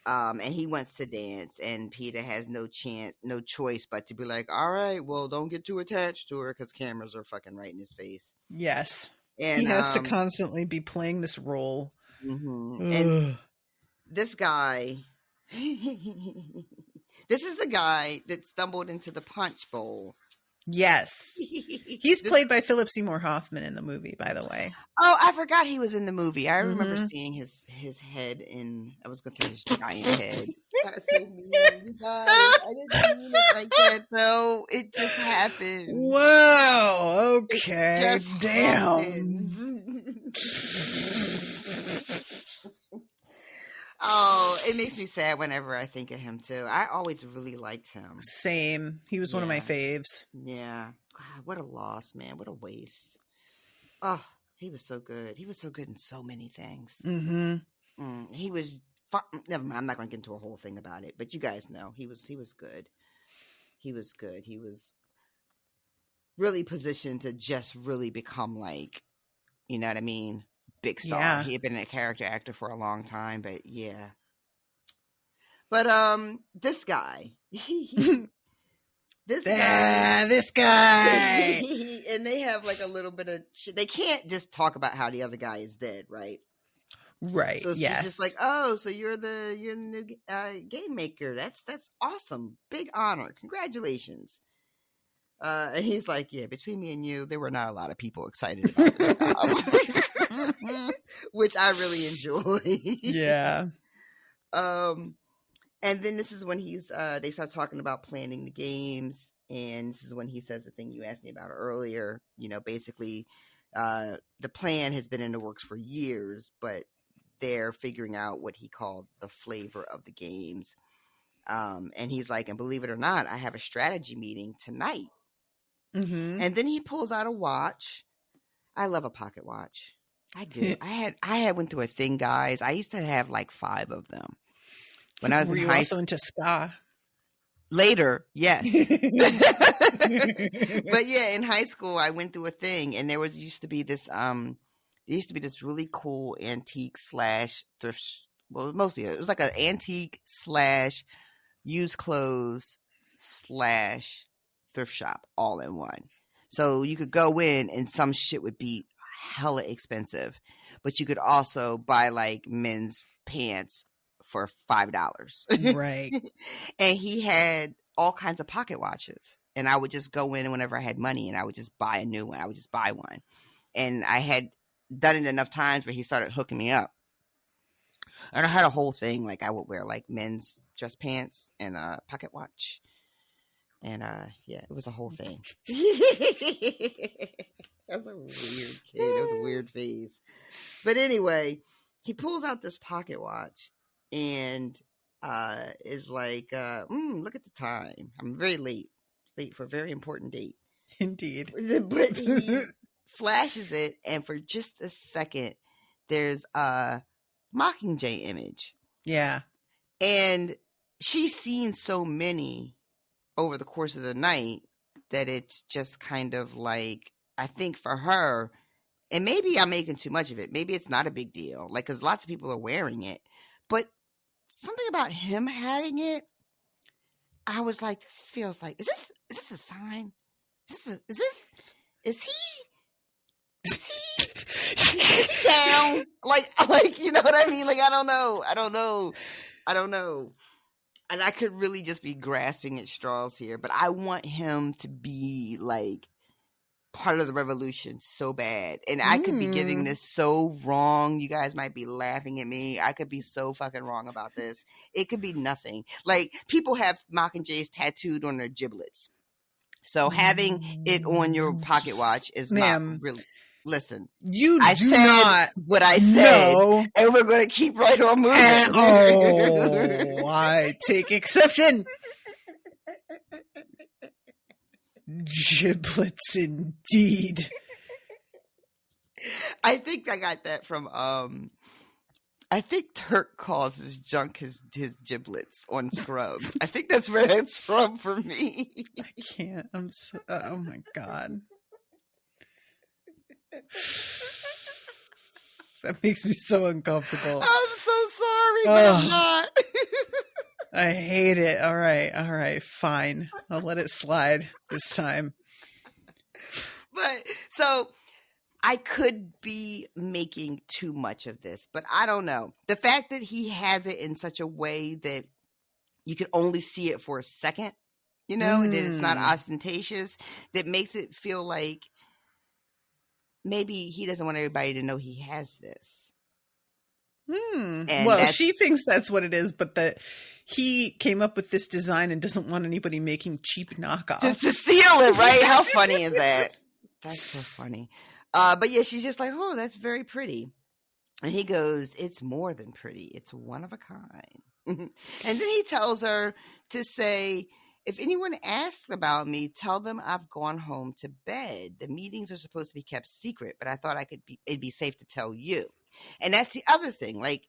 And he wants to dance, and Peter has no choice but to be like, all right, well, don't get too attached to her, because cameras are fucking right in his face. Yes. And he has to constantly be playing this role. And this guy, this is the guy that stumbled into the punch bowl. Yes. He's played by Philip Seymour Hoffman in the movie, by the way. Oh, I forgot he was in the movie. I remember seeing his head in, I was going to say his giant head. That's so mean, you guys. I didn't mean it like that, though. It just happened. Wow. Okay. Damn. Oh, it makes me sad whenever I think of him, too. I always really liked him. Same. He was one of my faves. Yeah. God, what a loss, man. What a waste. Oh, he was so good. He was so good in so many things. He was... Never mind. I'm not going to get into a whole thing about it, but you guys know. He was good. He was good. He was really positioned to just really become like, you know what I mean? Big star. Yeah. He had been a character actor for a long time, but yeah. But this guy, this guy, and they have like a little bit of shit. They can't just talk about how the other guy is dead, right? Right. So she's just like, oh, so you're the new game maker. That's awesome. Big honor. Congratulations. And he's like, yeah, between me and you, there were not a lot of people excited about this. Which I really enjoy. Yeah. And then this is when they start talking about planning the games, and this is when he says the thing you asked me about earlier. You know, basically, the plan has been in the works for years, but they're figuring out what he called the flavor of the games. And he's like, and believe it or not, I have a strategy meeting tonight. And then he pulls out a watch. I love a pocket watch. I do. I had went through a thing, guys. I used to have like 5 of them when I was in high school. Into ska? Later, yes. But yeah, in high school, I went through a thing, and there used to be this really cool antique / thrift. Well, mostly it was like an antique / used clothes / thrift shop all in one. So you could go in, and some shit would be hella expensive, but you could also buy like men's pants for $5. Right. And he had all kinds of pocket watches, and I would just go in whenever I had money, and I would just buy a new one. I would just buy one, and I had done it enough times where he started hooking me up, and I had a whole thing. Like I would wear like men's dress pants and a pocket watch, and yeah, it was a whole thing. That's a weird kid. It was a weird phase. But anyway, he pulls out this pocket watch and is like, look at the time. I'm very late for a very important date. Indeed. But he flashes it, and for just a second, there's a Mockingjay image. Yeah. And she's seen so many over the course of the night that it's just kind of like, I think for her, and maybe I'm making too much of it. Maybe it's not a big deal. Like, because lots of people are wearing it. But something about him having it, I was like, this feels like, is this a sign? Is he down? Like, you know what I mean? Like, I don't know. And I could really just be grasping at straws here, but I want him to be like part of the revolution so bad. And I could be getting this so wrong. You guys might be laughing at me. I could be so fucking wrong about this. It could be nothing. Like, people have Mockingjays tattooed on their giblets. So having it on your pocket watch is not really. Listen, I said not what I said, and we're going to keep right on moving. I take exception. Giblets, indeed. I think I got that from. I think Turk calls his junk his giblets on Scrubs. I think that's where it's from for me. I can't. I'm so. Oh my god. That makes me so uncomfortable. I'm so sorry, but I'm not. I hate it. All right, fine. I'll let it slide this time. But so I could be making too much of this, but I don't know. The fact that he has it in such a way that you can only see it for a second, and that it's not ostentatious, that makes it feel like maybe he doesn't want everybody to know he has this. Well, she thinks that's what it is, but that he came up with this design and doesn't want anybody making cheap knockoffs. Just to steal it, right? How funny is that? That's so funny. But yeah, she's just like, oh, that's very pretty. And he goes, it's more than pretty. It's one of a kind. And then he tells her to say, if anyone asks about me, tell them I've gone home to bed. The meetings are supposed to be kept secret, but I thought it'd be safe to tell you. And that's the other thing. Like,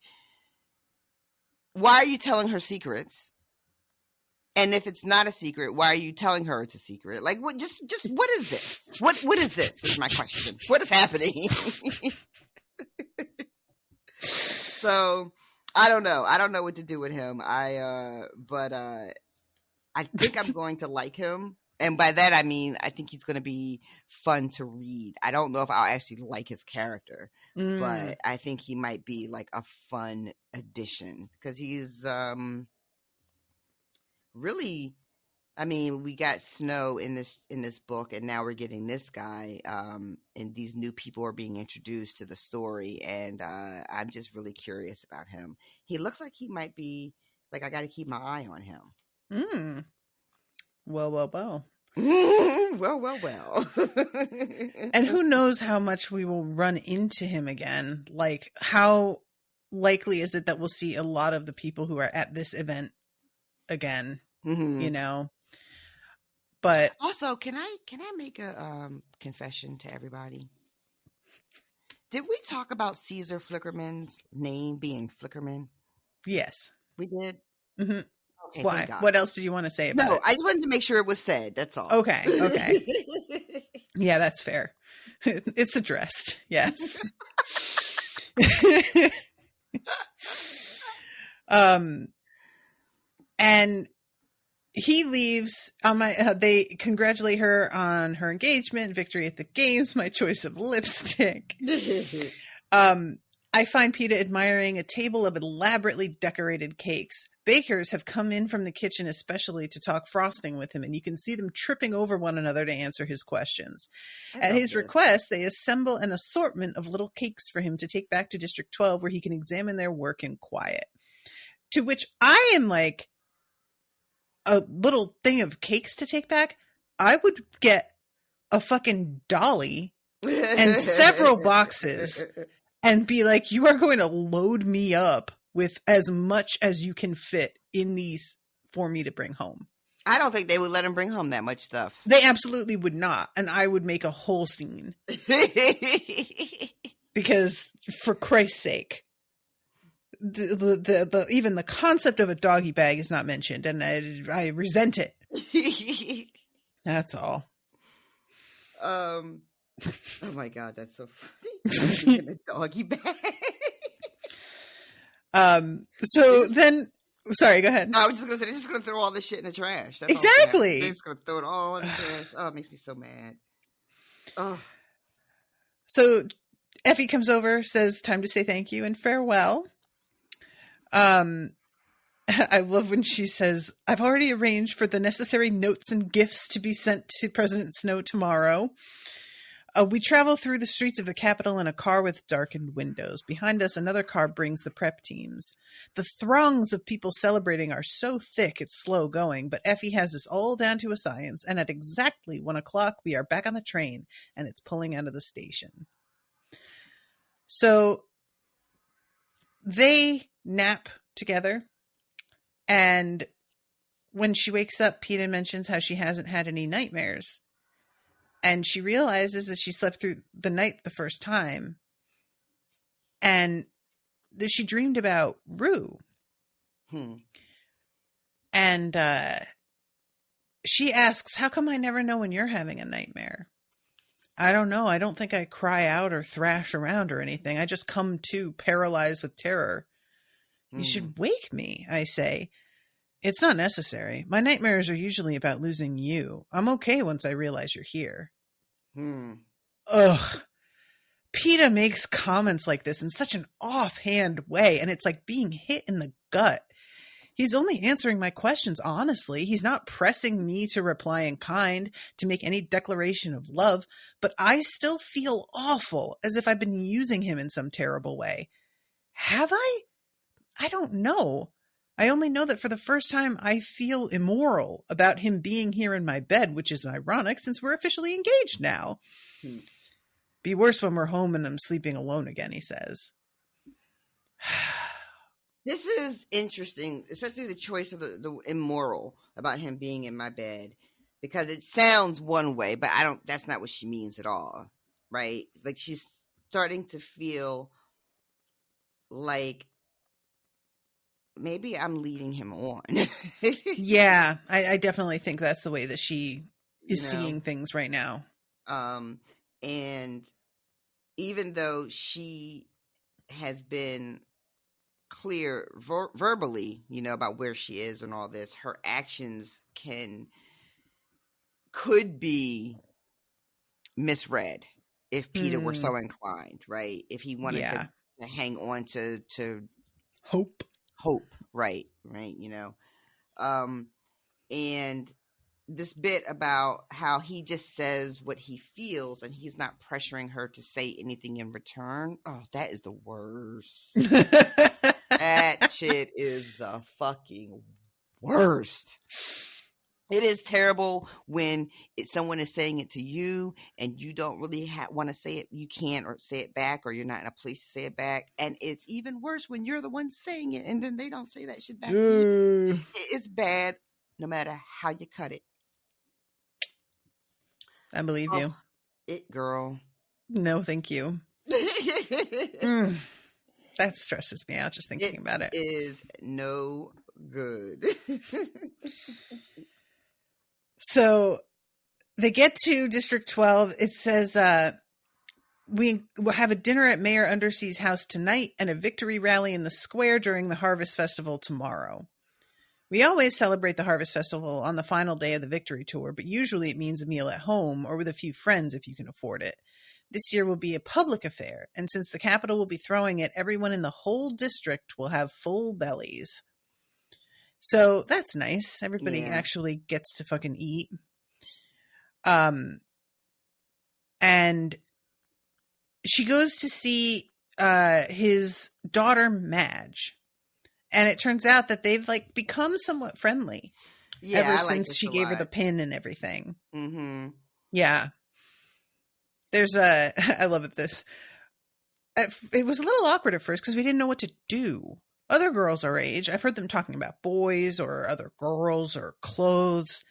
why are you telling her secrets? And if it's not a secret, why are you telling her it's a secret? Like, what? Just what is this? What is this? Is my question. What is happening? So I don't know. I don't know what to do with him. But I think I'm going to like him. And by that, I mean, I think he's going to be fun to read. I don't know if I'll actually like his character, but I think he might be like a fun addition because he's really, I mean, we got Snow in this book, and now we're getting this guy, and these new people are being introduced to the story, and I'm just really curious about him. He looks like he might be like, I got to keep my eye on him. Well. Well. And who knows how much we will run into him again? Like, how likely is it that we'll see a lot of the people who are at this event again? But also, can I make a confession to everybody? Did we talk about Caesar Flickerman's name being Flickerman? Yes, we did. Okay, why? What else did you want to say about it? No, I just wanted to make sure it was said. That's all. Okay. Yeah, that's fair. It's addressed. Yes. And he leaves. They congratulate her on her engagement, victory at the games, my choice of lipstick. I find Peeta admiring a table of elaborately decorated cakes. Bakers have come in from the kitchen especially to talk frosting with him, and you can see them tripping over one another to answer his questions. At his request, they assemble an assortment of little cakes for him to take back to District 12 where he can examine their work in quiet. To which I am like, a little thing of cakes to take back? I would get a fucking dolly and several boxes and be like, you are going to load me up with as much as you can fit in these for me to bring home. I don't think they would let him bring home that much stuff. They absolutely would not. And I would make a whole scene. Because for Christ's sake, the even the concept of a doggy bag is not mentioned. And I resent it. That's all. Oh my God, that's so funny. A doggy bag. So then, sorry, go ahead. No, I was just gonna say they're just gonna throw all this shit in the trash. That's exactly. They're just gonna throw it all in the trash. Oh, it makes me so mad. Oh. So Effie comes over, says, "Time to say thank you and farewell." I love when she says, "I've already arranged for the necessary notes and gifts to be sent to President Snow tomorrow." We travel through the streets of the capital in a car with darkened windows. Behind us, another car brings the prep teams. The throngs of people celebrating are so thick it's slow going, but Effie has this all down to a science, and at exactly 1 o'clock, we are back on the train, and it's pulling out of the station. So they nap together, and when she wakes up, Peeta mentions how she hasn't had any nightmares. And she realizes that she slept through the night the first time. And that she dreamed about Rue. And she asks, how come I never know when you're having a nightmare? I don't know. I don't think I cry out or thrash around or anything. I just come to paralyzed with terror. You should wake me, I say. It's not necessary. My nightmares are usually about losing you. I'm okay once I realize you're here. Ugh. PETA makes comments like this in such an offhand way, and it's like being hit in the gut. He's only answering my questions honestly. He's not pressing me to reply in kind, to make any declaration of love, but I still feel awful, as if I've been using him in some terrible way. Have I? I don't know. I only know that for the first time I feel immoral about him being here in my bed, which is ironic since we're officially engaged now. Be worse when we're home and I'm sleeping alone again, he says. This is interesting, especially the choice of the immoral about him being in my bed, because it sounds one way, but that's not what she means at all, right? Like she's starting to feel like maybe I'm leading him on. Yeah, I definitely think that's the way that she is seeing things right now. And even though she has been clear verbally, about where she is and all this, her actions could be misread if PETA were so inclined, right? If he wanted to hang on to hope, right, and this bit about how he just says what he feels and he's not pressuring her to say anything in return. Oh, that is the worst. That shit is the fucking worst. It is terrible when someone is saying it to you and you don't really want to say it. You can't or say it back, or you're not in a place to say it back. And it's even worse when you're the one saying it and then they don't say that shit back to you. It's bad no matter how you cut it. I believe you. It, girl. No, thank you. That stresses me out just thinking about it. It is no good. So they get to District 12. It says, we will have a dinner at Mayor Undersea's house tonight and a victory rally in the square during the Harvest Festival tomorrow. We always celebrate the Harvest Festival on the final day of the victory tour, but usually it means a meal at home or with a few friends if you can afford it. This year will be a public affair, and since the Capitol will be throwing it, everyone in the whole district will have full bellies. So that's nice. Everybody actually gets to fucking eat. And she goes to see his daughter Madge. And it turns out that they've become somewhat friendly ever since she gave her the pin and everything. Mm-hmm. Yeah. There's I love it. It was a little awkward at first because we didn't know what to do. Other girls our age, I've heard them talking about boys or other girls or clothes.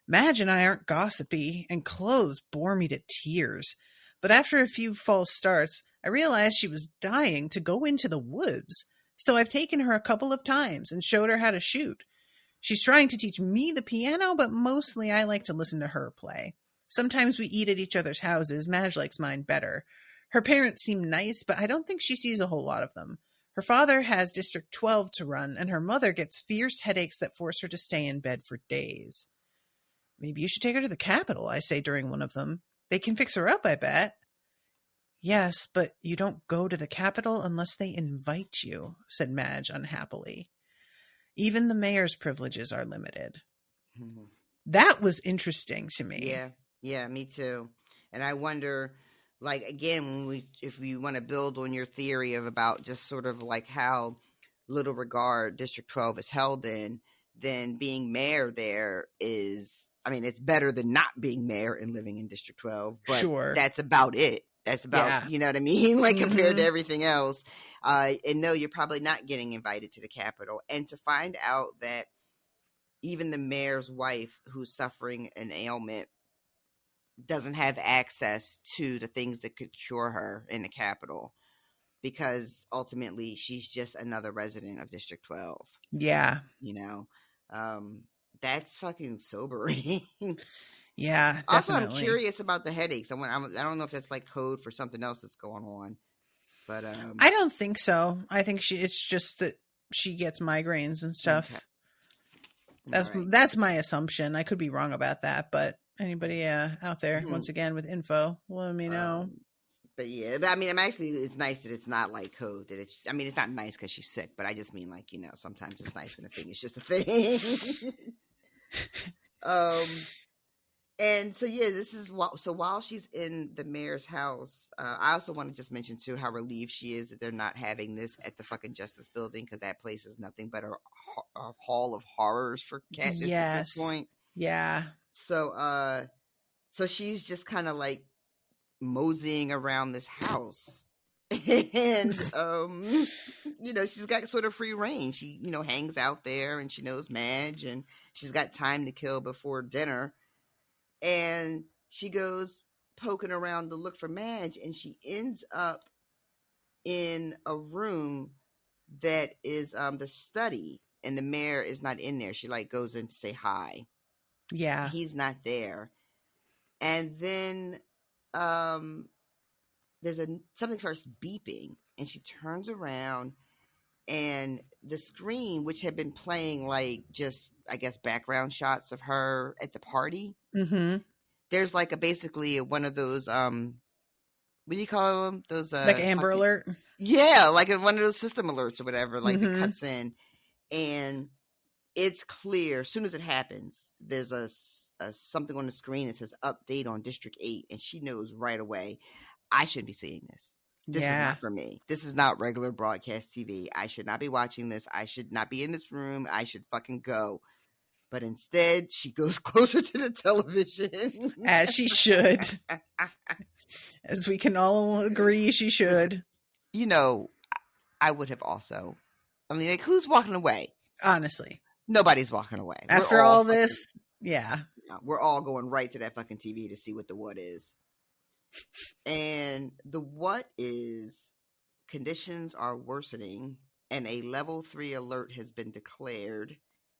Madge and I aren't gossipy, and clothes bore me to tears. But after a few false starts, I realized she was dying to go into the woods. So I've taken her a couple of times and showed her how to shoot. She's trying to teach me the piano, but mostly I like to listen to her play. Sometimes we eat at each other's houses. Madge likes mine better. Her parents seem nice, but I don't think she sees a whole lot of them. Her father has District 12 to run, and her mother gets fierce headaches that force her to stay in bed for days. Maybe you should take her to the Capitol, I say during one of them. They can fix her up, I bet. Yes, but you don't go to the Capitol unless they invite you, said Madge unhappily. Even the mayor's privileges are limited. Mm-hmm. That was interesting to me. Yeah, me too. And I wonder, again, if we want to build on your theory about just sort of how little regard District 12 is held in, then being mayor there is, it's better than not being mayor and living in District 12, but that's about it. That's about, you know what I mean? Compared to everything else. And no, you're probably not getting invited to the Capitol. And to find out that even the mayor's wife, who's suffering an ailment, doesn't have access to the things that could cure her in the Capitol, because ultimately she's just another resident of District 12. Yeah. That's fucking sobering. Yeah, Also, I'm definitely. curious about the headaches. I don't know if that's like code for something else that's going on. But I don't think so. I think it's just that she gets migraines and stuff. Okay. That's my assumption. I could be wrong about that, but anybody out there, once again, with info, let me know. But yeah, but I mean, it's nice that it's not like code. That it's not nice because she's sick, but I just mean like, sometimes it's nice when a thing is just a thing. And so yeah, while she's in the mayor's house, I also want to just mention too how relieved she is that they're not having this at the fucking Justice Building, because that place is nothing but a hall of horrors for Katniss at this point. Yeah. So she's just kind of like moseying around this house, and she's got sort of free reign. She hangs out there, and she knows Madge, and she's got time to kill before dinner. And she goes poking around to look for Madge, and she ends up in a room that is the study, and the mayor is not in there. She like goes in to say hi. Yeah. He's not there. And then something starts beeping, and she turns around, and the screen, which had been playing like just, I guess, background shots of her at the party. Mm-hmm. There's like basically one of those what do you call them? Those like Amber Alert. Yeah, like one of those system alerts or whatever. Like that cuts in, and it's clear as soon as it happens. There's a something on the screen that says "Update on District 8," and she knows right away, I shouldn't be seeing this. This is not for me. This is not regular broadcast TV. I should not be watching this. I should not be in this room. I should fucking go. But instead, she goes closer to the television. As she should. As we can all agree, she should. I would have also. I mean, like, who's walking away? Honestly. Nobody's walking away. After all this, yeah. We're all going right to that fucking TV to see what the what is. And the what is, conditions are worsening, and a level 3 alert has been declared,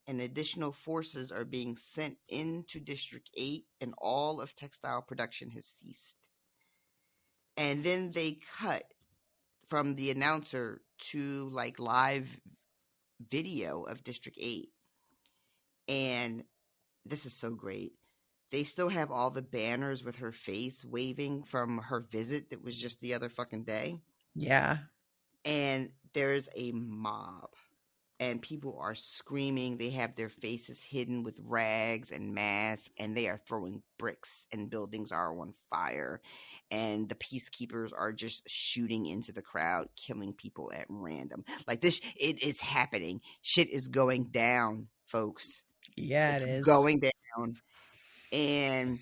and additional forces are being sent into District 8, and all of textile production has ceased. And then they cut from the announcer to like live video of District 8. And this is so great. They still have all the banners with her face waving from her visit that was just the other fucking day. Yeah. And there's a mob. And people are screaming. They have their faces hidden with rags and masks. And they are throwing bricks. And buildings are on fire. And the peacekeepers are just shooting into the crowd, killing people at random. Like this, it is happening. Shit is going down, folks. Yeah, it's it is. going down. And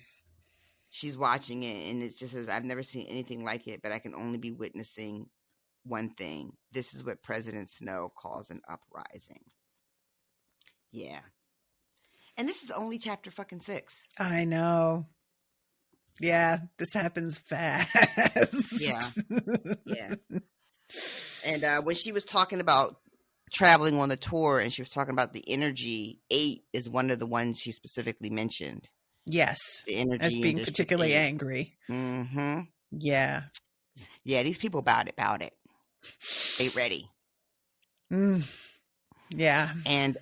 she's watching it, and it just says, I've never seen anything like it, but I can only be witnessing one thing. This is what President Snow calls an uprising. Yeah. And this is only chapter fucking 6. I know. Yeah, this happens fast. Yeah. Yeah. And when she was talking about traveling on the tour, and she was talking about the energy, 8 is one of the ones she specifically mentioned. Yes. The energy as being particularly 8. angry. Mm-hmm. Yeah. Yeah, these people about it. They ready. Yeah. And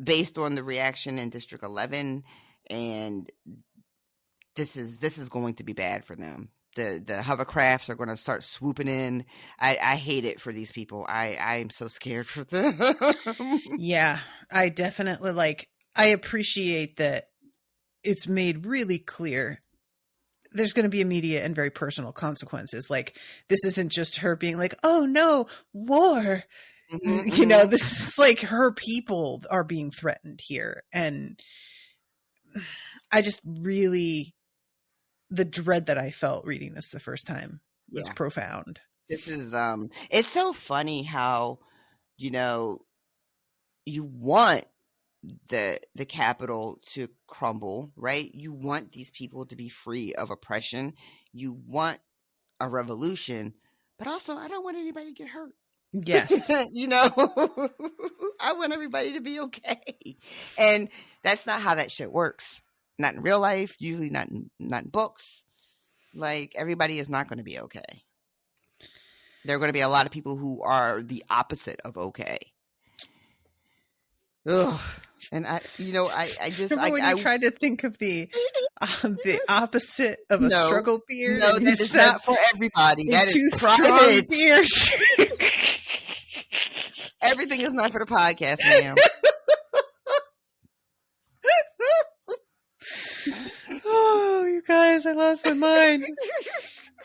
based on the reaction in District 11, and this is going to be bad for them. The hovercrafts are going to start swooping in. I hate it for these people. I am so scared for them. Yeah, I definitely I appreciate that it's made really clear there's going to be immediate and very personal consequences. Like, this isn't just her being like, oh no, war. Mm-hmm. This is like her people are being threatened here. And I just really, the dread that I felt reading this the first time was profound. This is, it's so funny how, you want the capital to crumble, right? You want these people to be free of oppression. You want a revolution, but also I don't want anybody to get hurt. Yes. I want everybody to be okay. And that's not how that shit works. not in real life, usually not in books. Like, everybody is not going to be okay. There are going to be a lot of people who are the opposite of okay. Ugh. And I just remember when you tried to think of the opposite of a struggle beard. No, that is not for everybody. That is private. Beard. Everything is not for the podcast, ma'am. Oh, you guys, I lost my mind.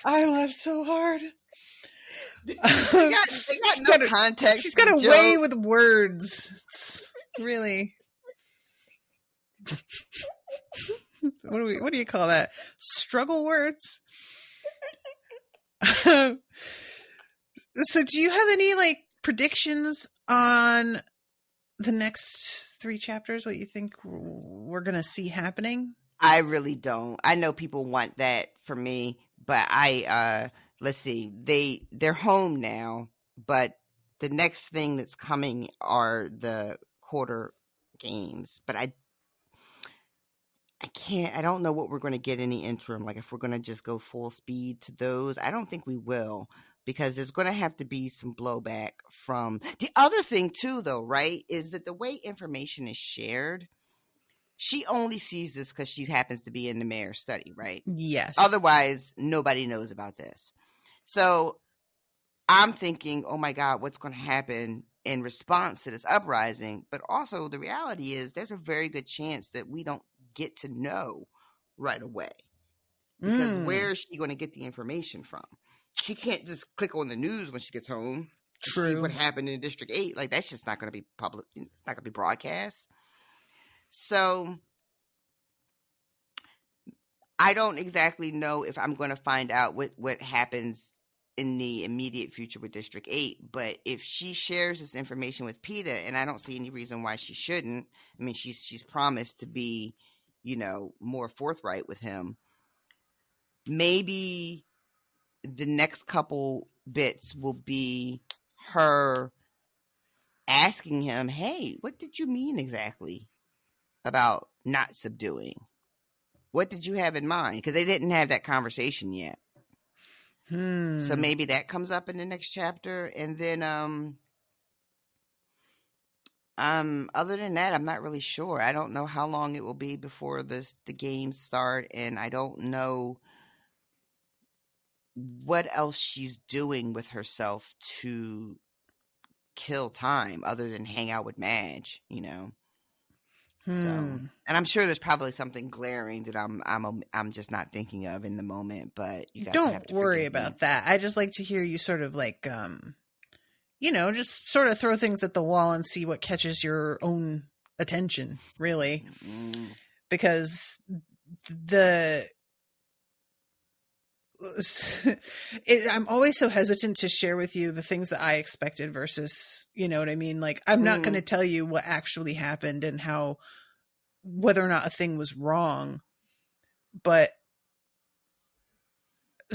I laughed so hard. They got no context. She's got a way with words. It's really. What do you call that? Struggle words? So do you have any like predictions on the next 3 chapters? What you think we're going to see happening? I really don't. I know people want that for me, but let's see. They're home now, but the next thing that's coming are the quarter games, but I don't know what we're going to get in the interim. Like, if we're going to just go full speed to those, I don't think we will, because there's going to have to be some blowback from the other thing too, though, right? Is that the way information is shared, she only sees this because she happens to be in the mayor's study, right? Yes. Otherwise, nobody knows about this. So I'm thinking, oh my God, what's going to happen in response to this uprising? But also the reality is there's a very good chance that we don't get to know right away, because where is she going to get the information from? She can't just click on the news when she gets home to see what happened in District 8. Like, that's just not going to be public. It's not going to be broadcast. So I don't exactly know if I'm going to find out what happens in the immediate future with District 8. But if she shares this information with Peeta, and I don't see any reason why she shouldn't. I mean, she's promised to be, more forthright with him. Maybe the next couple bits will be her asking him, hey, what did you mean exactly about not subduing? What did you have in mind? Because they didn't have that conversation yet. So maybe that comes up in the next chapter. And then other than that, I'm not really sure. I don't know how long it will be before the games start, and I don't know what else she's doing with herself to kill time other than hang out with Madge, So, and I'm sure there's probably something glaring that I'm just not thinking of in the moment. But you guys don't worry about that. I just like to hear you sort of like, just sort of throw things at the wall and see what catches your own attention, really, because I'm always so hesitant to share with you the things that I expected versus, you know what I mean? Like, I'm not going to tell you what actually happened and whether or not a thing was wrong, but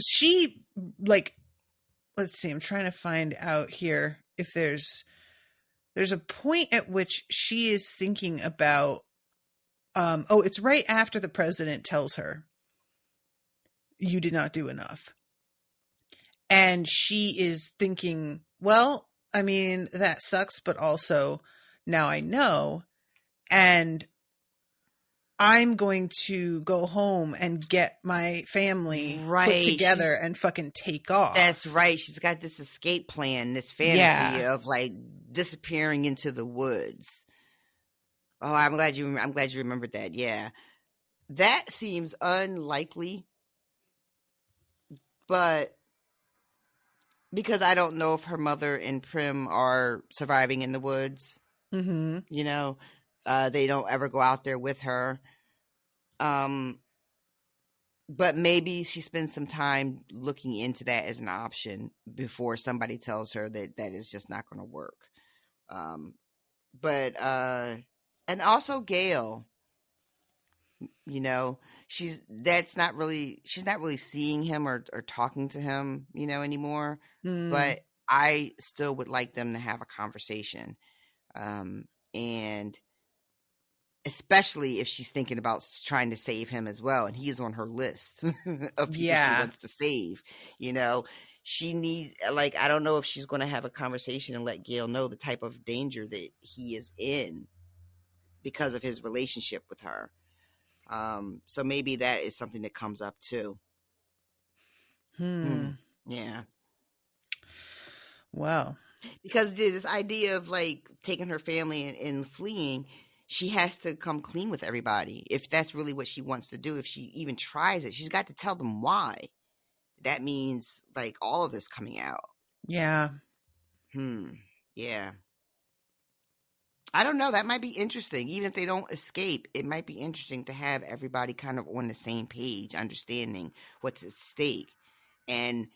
she, like, let's see, I'm trying to find out here if there's a point at which she is thinking about, it's right after the president tells her, you did not do enough. And she is thinking, well, I mean, that sucks, but also now I know, and I'm going to go home and get my family put together and fucking take off. That's right. She's got this escape plan, this fantasy of like disappearing into the woods. Oh, I'm glad you remembered that. Yeah. That seems unlikely. But because I don't know if her mother and Prim are surviving in the woods, they don't ever go out there with her. But maybe she spends some time looking into that as an option before somebody tells her that is just not going to work. And also Gail, she's not really seeing him or talking to him, anymore. But I still would like them to have a conversation. And especially if she's thinking about trying to save him as well. And he is on her list of people she wants to save. You know, she needs, like, I don't know if she's going to have a conversation and let Gale know the type of danger that he is in because of his relationship with her. So maybe that is something that comes up too. Yeah. Wow. Because this idea of like taking her family and fleeing, she has to come clean with everybody. If that's really what she wants to do, if she even tries it, she's got to tell them why. That means like all of this coming out. Yeah. Yeah. I don't know. That might be interesting. Even if they don't escape, it might be interesting to have everybody kind of on the same page, understanding what's at stake and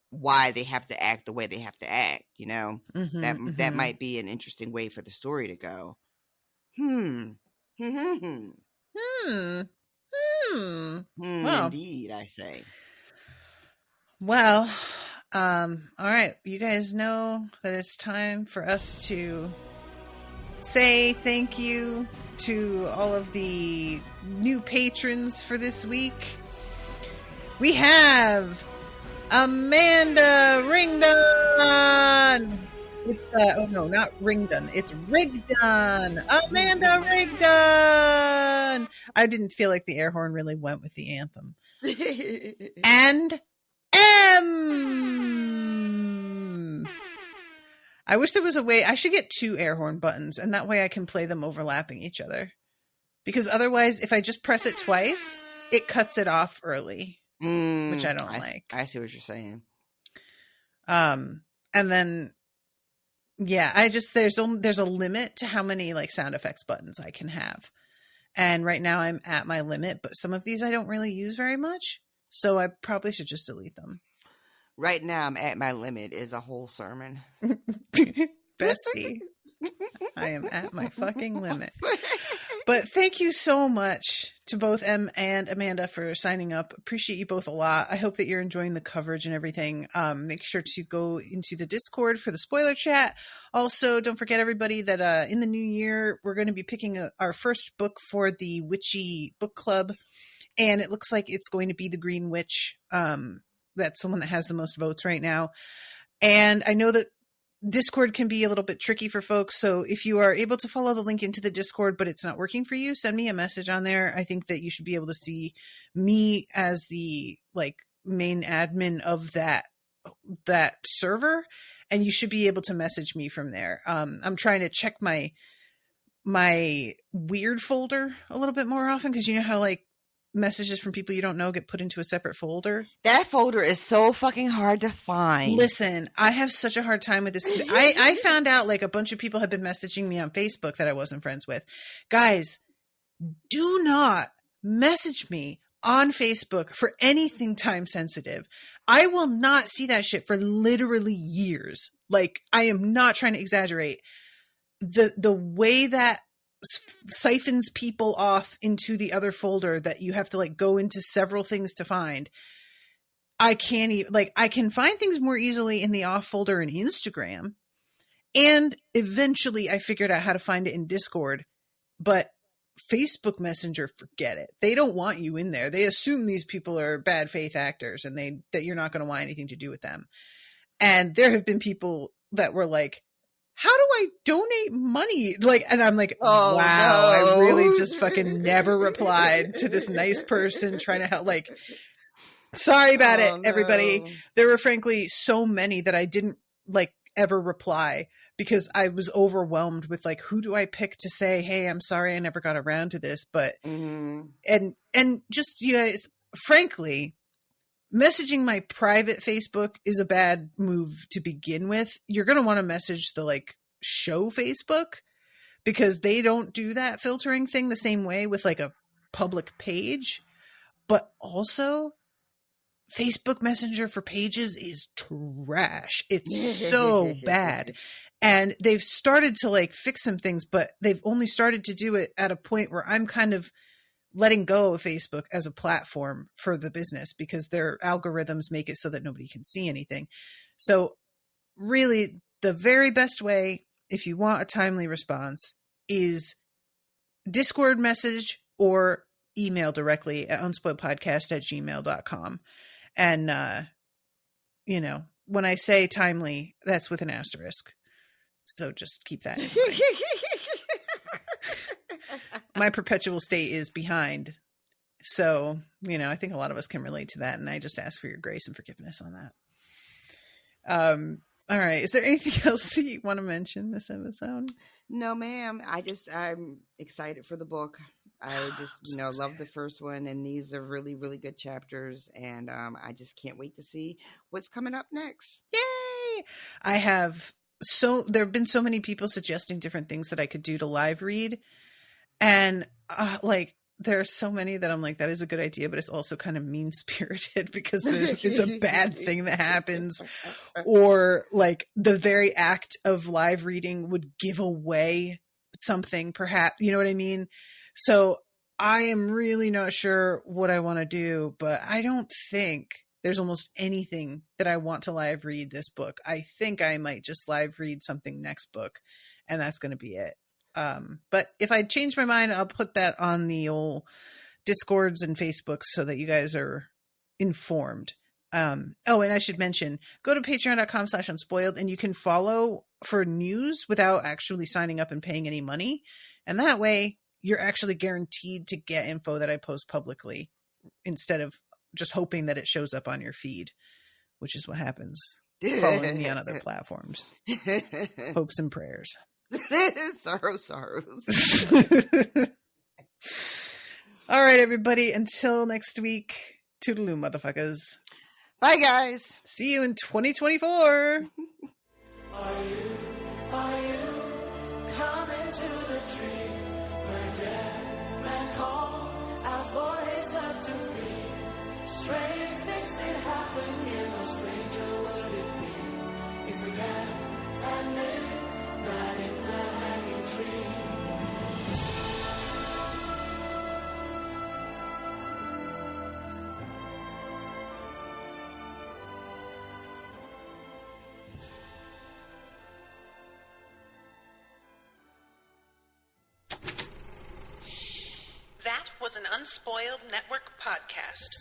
why they have to act the way they have to act. You know, that might be an interesting way for the story to go. Well, indeed, I say. Well, all right. You guys know that it's time for us to say thank you to all of the new patrons for this week. We have Amanda Ringdon. It's oh no, not Ringdon. It's Rigdon. Amanda Rigdon. I didn't feel like the air horn really went with the anthem. And M. I wish there was a way. I should get 2 air horn buttons, and that way I can play them overlapping each other. Because otherwise, if I just press it twice, it cuts it off early, which I don't like. I see what you're saying. And then, yeah, there's a limit to how many like sound effects buttons I can have. And right now I'm at my limit, but some of these I don't really use very much. So I probably should just delete them. Right now I'm at my limit is a whole sermon. Bestie, I am at my fucking limit. But thank you so much to both Em and Amanda for signing up. Appreciate you both a lot. I hope that you're enjoying the coverage and everything. Make sure to go into the Discord for the spoiler chat. Also, don't forget everybody that in the new year, we're going to be picking our first book for the Witchy Book Club. And it looks like it's going to be The Green Witch. That's the one that has the most votes right now. And I know that Discord can be a little bit tricky for folks. So if you are able to follow the link into the Discord, but it's not working for you, send me a message on there. I think that you should be able to see me as the like main admin of that server. And you should be able to message me from there. I'm trying to check my weird folder a little bit more often. Cause you know how like messages from people you don't know get put into a separate folder. That folder is so fucking hard to find. Listen, I have such a hard time with this. I found out like a bunch of people have been messaging me on Facebook that I wasn't friends with. Guys, do not message me on Facebook for anything time sensitive. I will not see that shit for literally years. Like, I am not trying to exaggerate. The way that siphons people off into the other folder that you have to like go into several things to find. I can't even like, I can find things more easily in the off folder in Instagram. And eventually I figured out how to find it in Discord, but Facebook Messenger, forget it. They don't want you in there. They assume these people are bad faith actors and that you're not going to want anything to do with them. And there have been people that were like, how do I donate money? Like, and I'm like, oh, wow, no. I really just fucking never replied to this nice person trying to help. Like, sorry about it, everybody. No. There were frankly so many that I didn't like ever reply because I was overwhelmed with like, who do I pick to say, hey, I'm sorry I never got around to this. But, and just, you guys, frankly, messaging my private Facebook is a bad move to begin with. You're going to want to message the like show Facebook because they don't do that filtering thing the same way with like a public page. But also Facebook Messenger for pages is trash. It's so bad. And they've started to like fix some things, but they've only started to do it at a point where I'm kind of letting go of Facebook as a platform for the business because their algorithms make it so that nobody can see anything. So really the very best way, if you want a timely response, is Discord message or email directly at unspoiledpodcast@gmail.com. And, you know, when I say timely, that's with an asterisk. So just keep that in mind. My perpetual state is behind. So, you know, I think a lot of us can relate to that. And I just ask for your grace and forgiveness on that. All right. Is there anything else that you want to mention this episode? No, ma'am. I'm excited for the book. I just, love the first one. And these are really, really good chapters. And I just can't wait to see what's coming up next. Yay! There have been so many people suggesting different things that I could do to live read. And there are so many that I'm like, that is a good idea, but it's also kind of mean-spirited because it's a bad thing that happens. Or like the very act of live reading would give away something, perhaps, you know what I mean? So I am really not sure what I want to do, but I don't think there's almost anything that I want to live read this book. I think I might just live read something next book, and that's going to be it. But if I change my mind, I'll put that on the old Discords and Facebooks so that you guys are informed. And I should mention, go to patreon.com/unspoiled and you can follow for news without actually signing up and paying any money. And that way you're actually guaranteed to get info that I post publicly instead of just hoping that it shows up on your feed, which is what happens following me on other platforms. Hopes and prayers. Sorrows. All right, everybody. Until next week, toodaloo, motherfuckers. Bye, guys. See you in 2024. Are you coming to the tree where dead man called out for his love to flee? Strange things did happen here, no stranger would it be if we met at midnight in the hanging tree. That was an Unspoiled Network podcast.